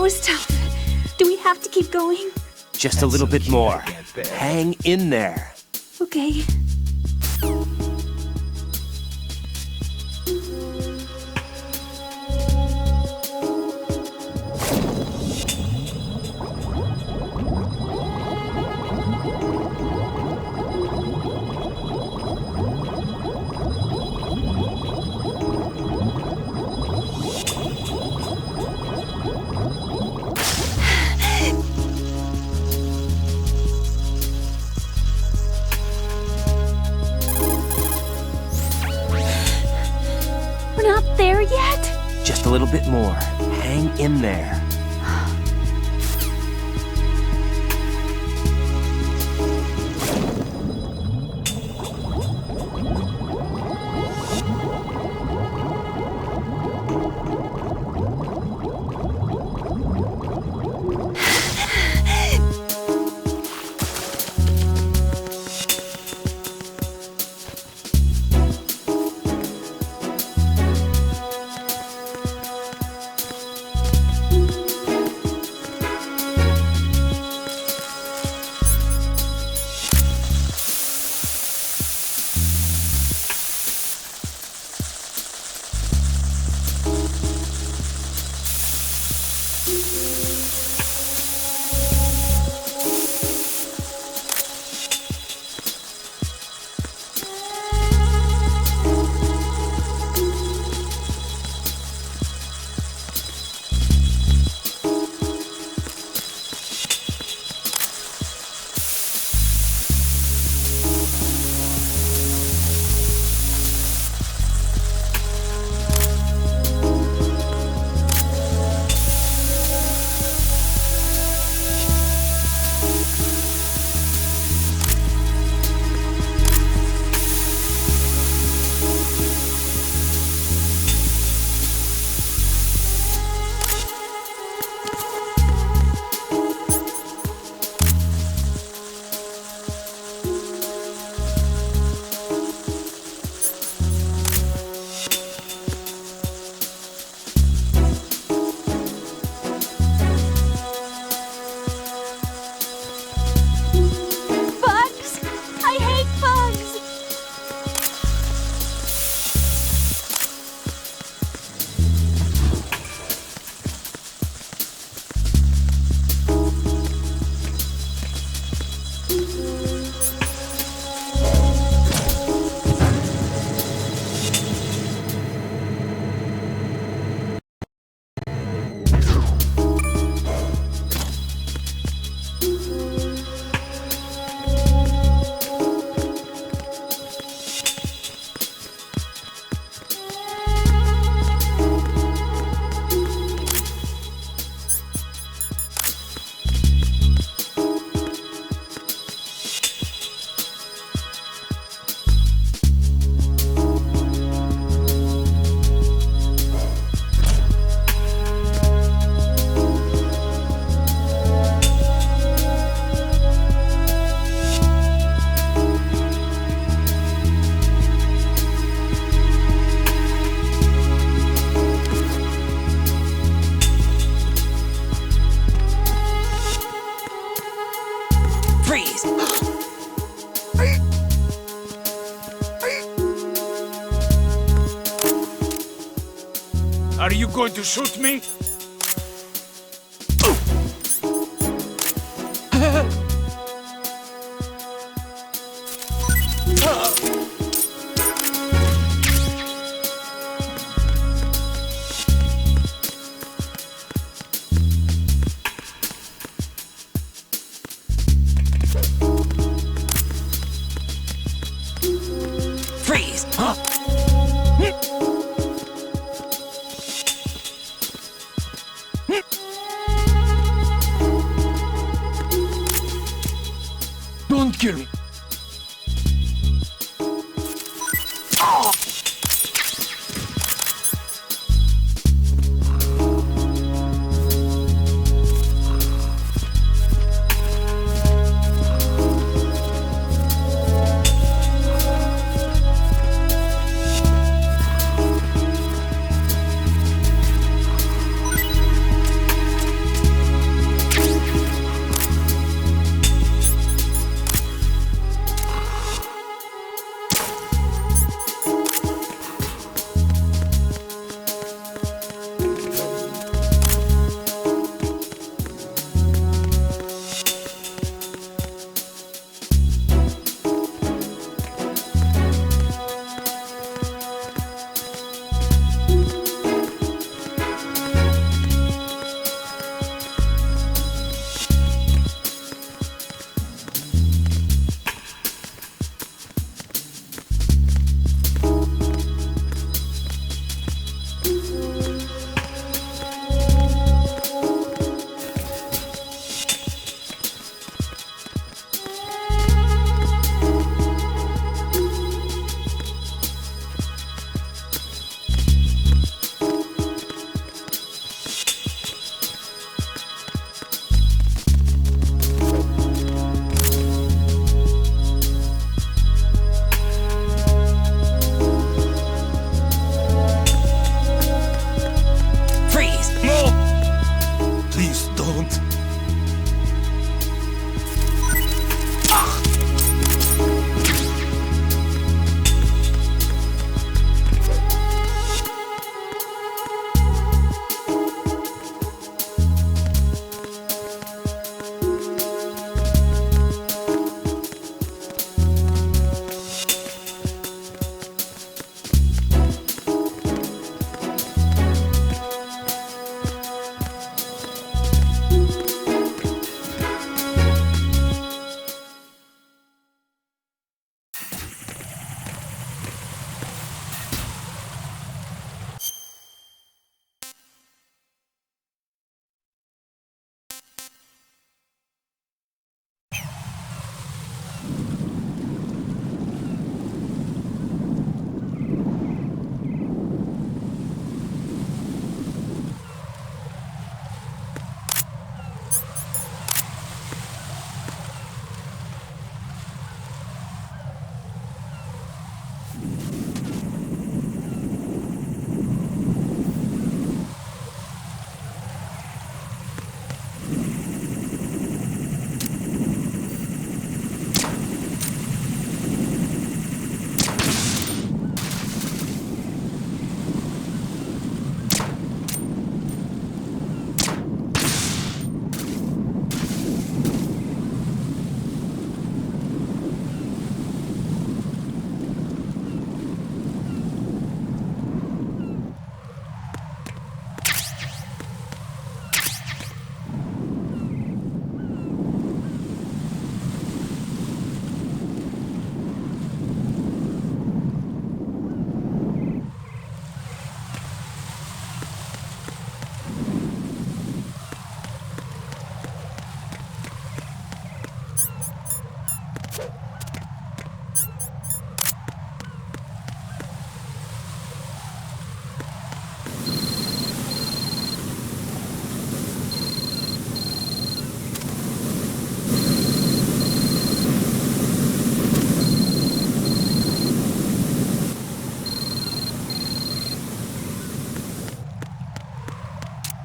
was tough. Do we have to keep going? Just a little bit more. Hang in there. Okay. There yet? Just a little bit more. Hang in there. Are you going to shoot me? Freeze! Huh?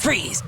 Freeze!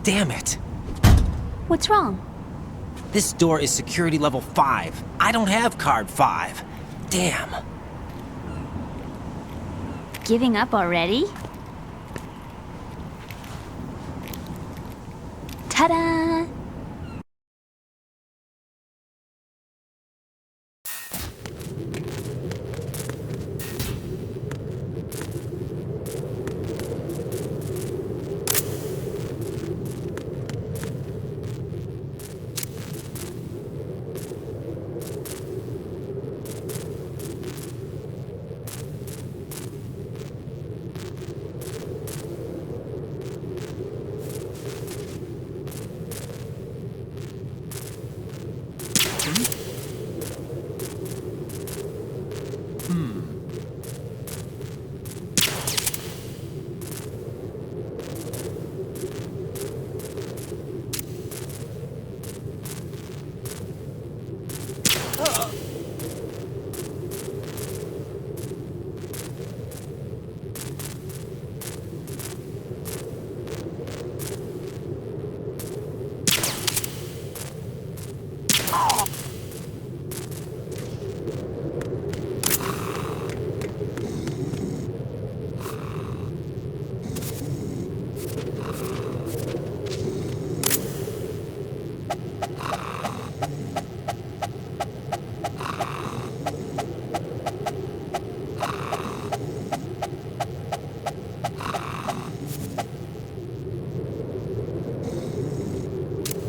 Damn it! What's wrong? This door is security level 5. I don't have card 5. Damn. Giving up already? Ta-da!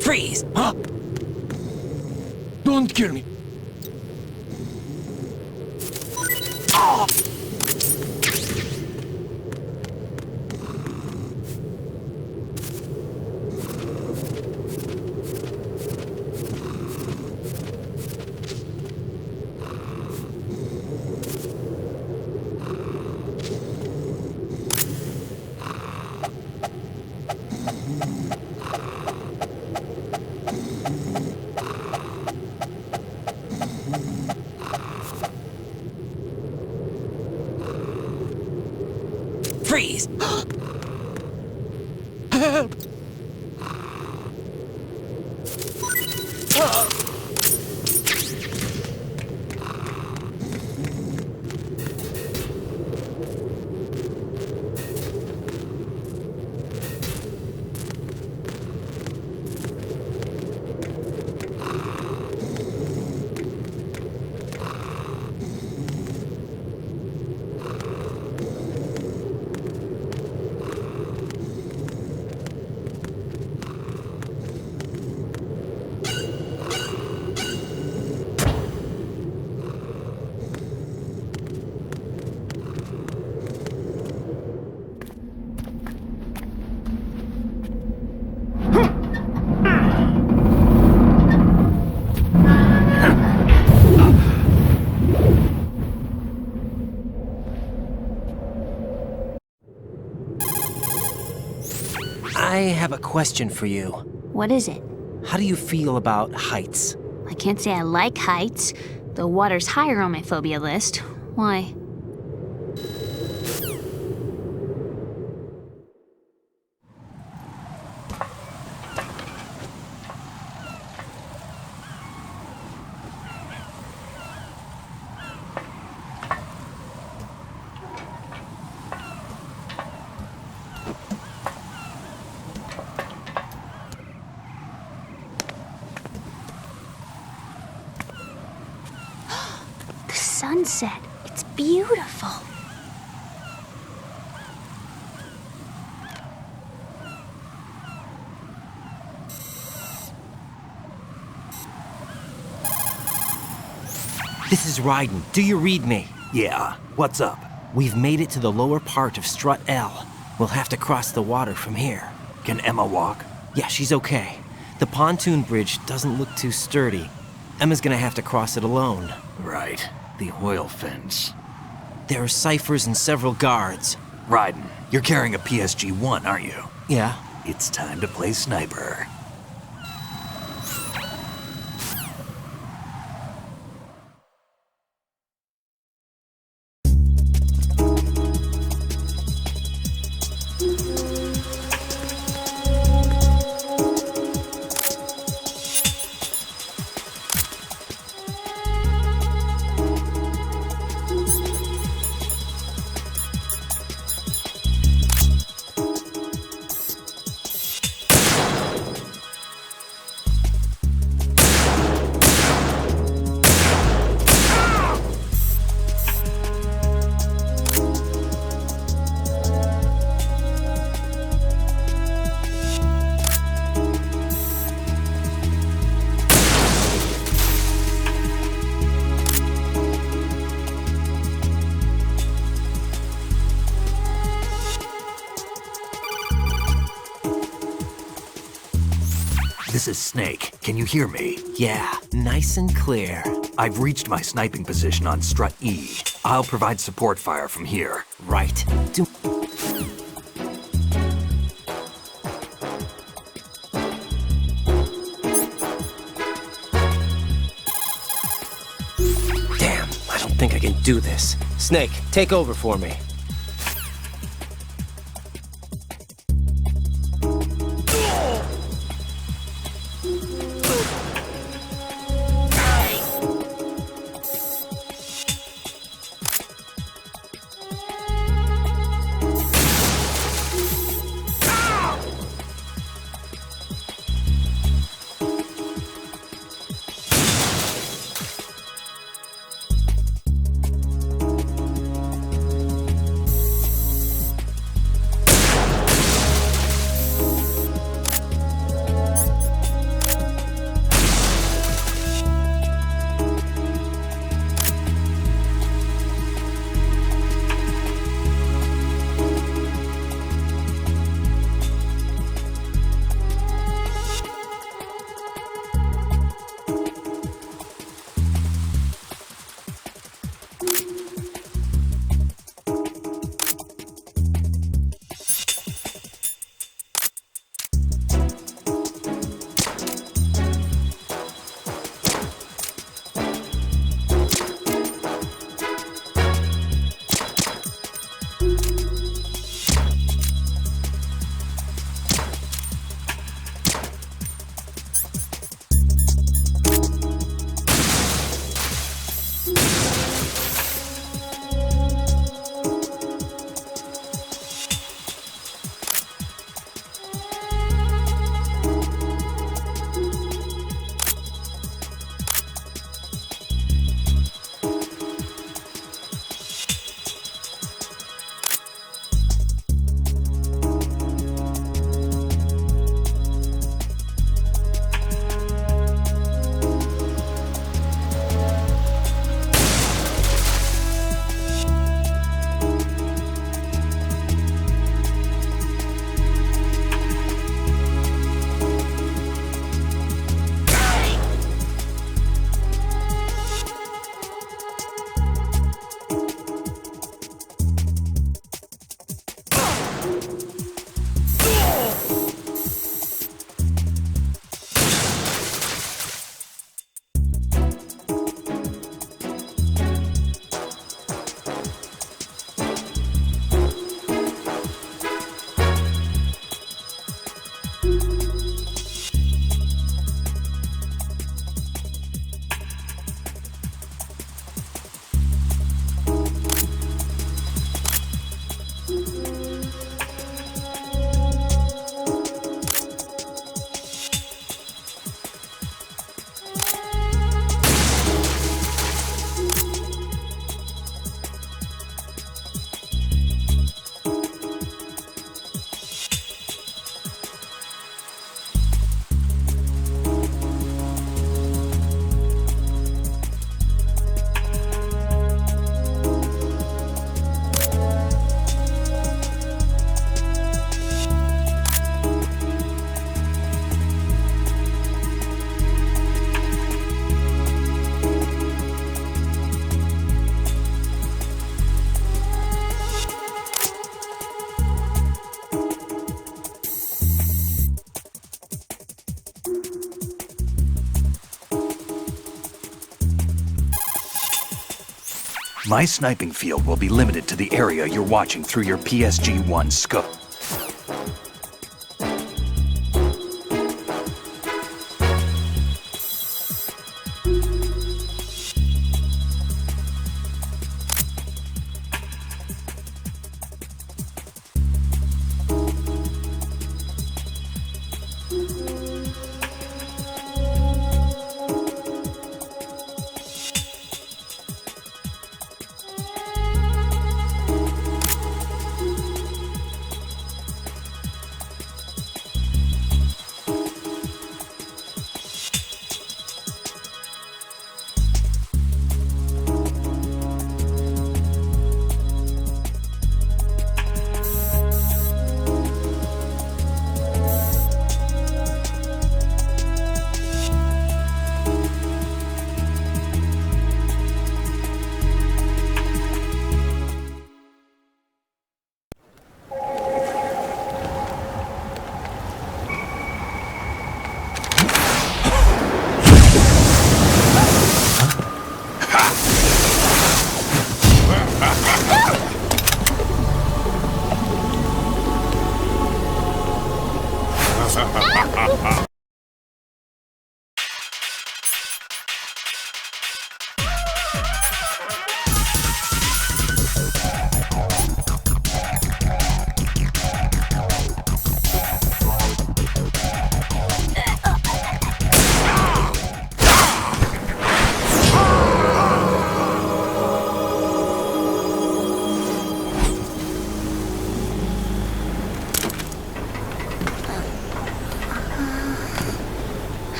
Freeze! Huh? Don't kill me. Oh! Freeze! Help! I have a question for you. What is it? How do you feel about heights? I can't say I like heights. The water's higher on my phobia list. Why? Sunset. It's beautiful. This is Ryden. Do you read me? Yeah, what's up? We've made it to the lower part of Strut L. We'll have to cross the water from here. Can Emma walk? Yeah, she's okay. The pontoon bridge doesn't look too sturdy. Emma's gonna have to cross it alone. Right. The oil fence. There are ciphers and several guards. Ryden, you're carrying a PSG-1, aren't you? Yeah. It's time to play sniper. This is Snake. Can you hear me? Yeah, nice and clear. I've reached my sniping position on Strut E. I'll provide support fire from here. Right. Damn, I don't think I can do this. Snake, take over for me. My sniping field will be limited to the area you're watching through your PSG-1 scope.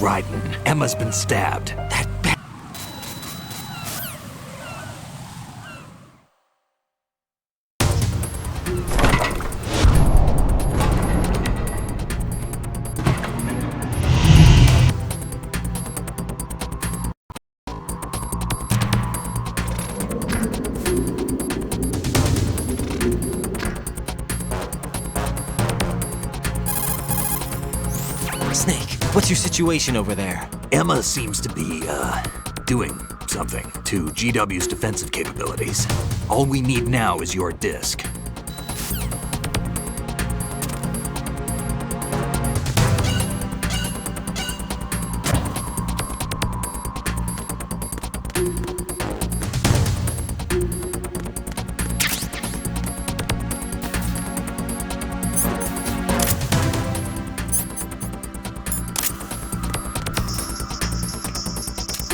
Raiden, Emma's been stabbed. That Snake, what's your situation over there? Emma seems to be, doing something to GW's defensive capabilities. All we need now is your disc.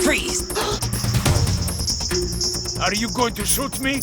Freeze! Are you going to shoot me?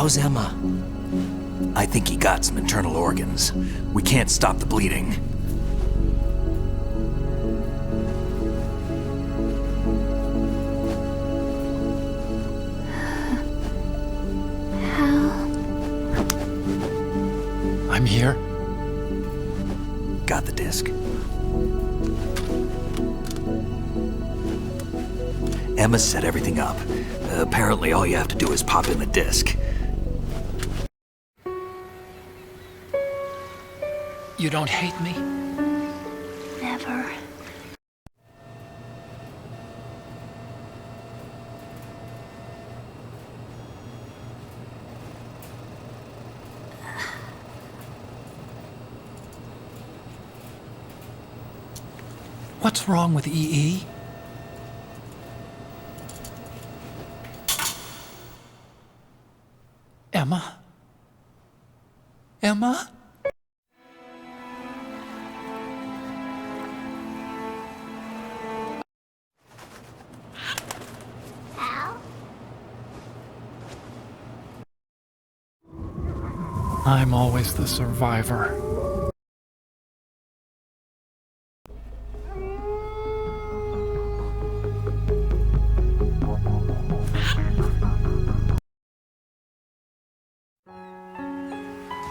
How's Emma? I think he got some internal organs. We can't stop the bleeding. I'm here. Got the disc. Emma set everything up. Apparently all you have to do is pop in the disc. You don't hate me? Never. What's wrong with EE? Emma? Emma? I'm always the survivor.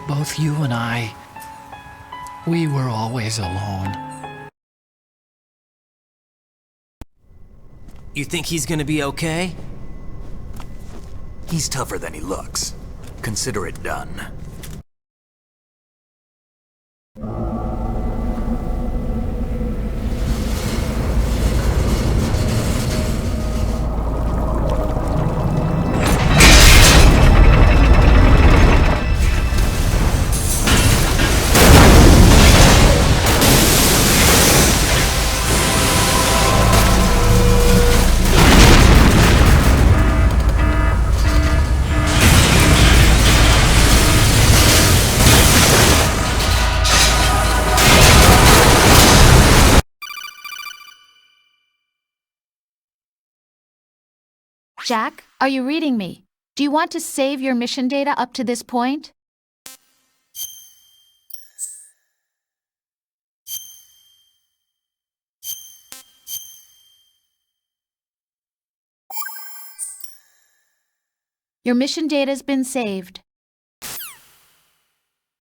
Both you and I, we were always alone. You think he's gonna be okay? He's tougher than he looks. Consider it done. Jack, are you reading me? Do you want to save your mission data up to this point? Your mission data's been saved.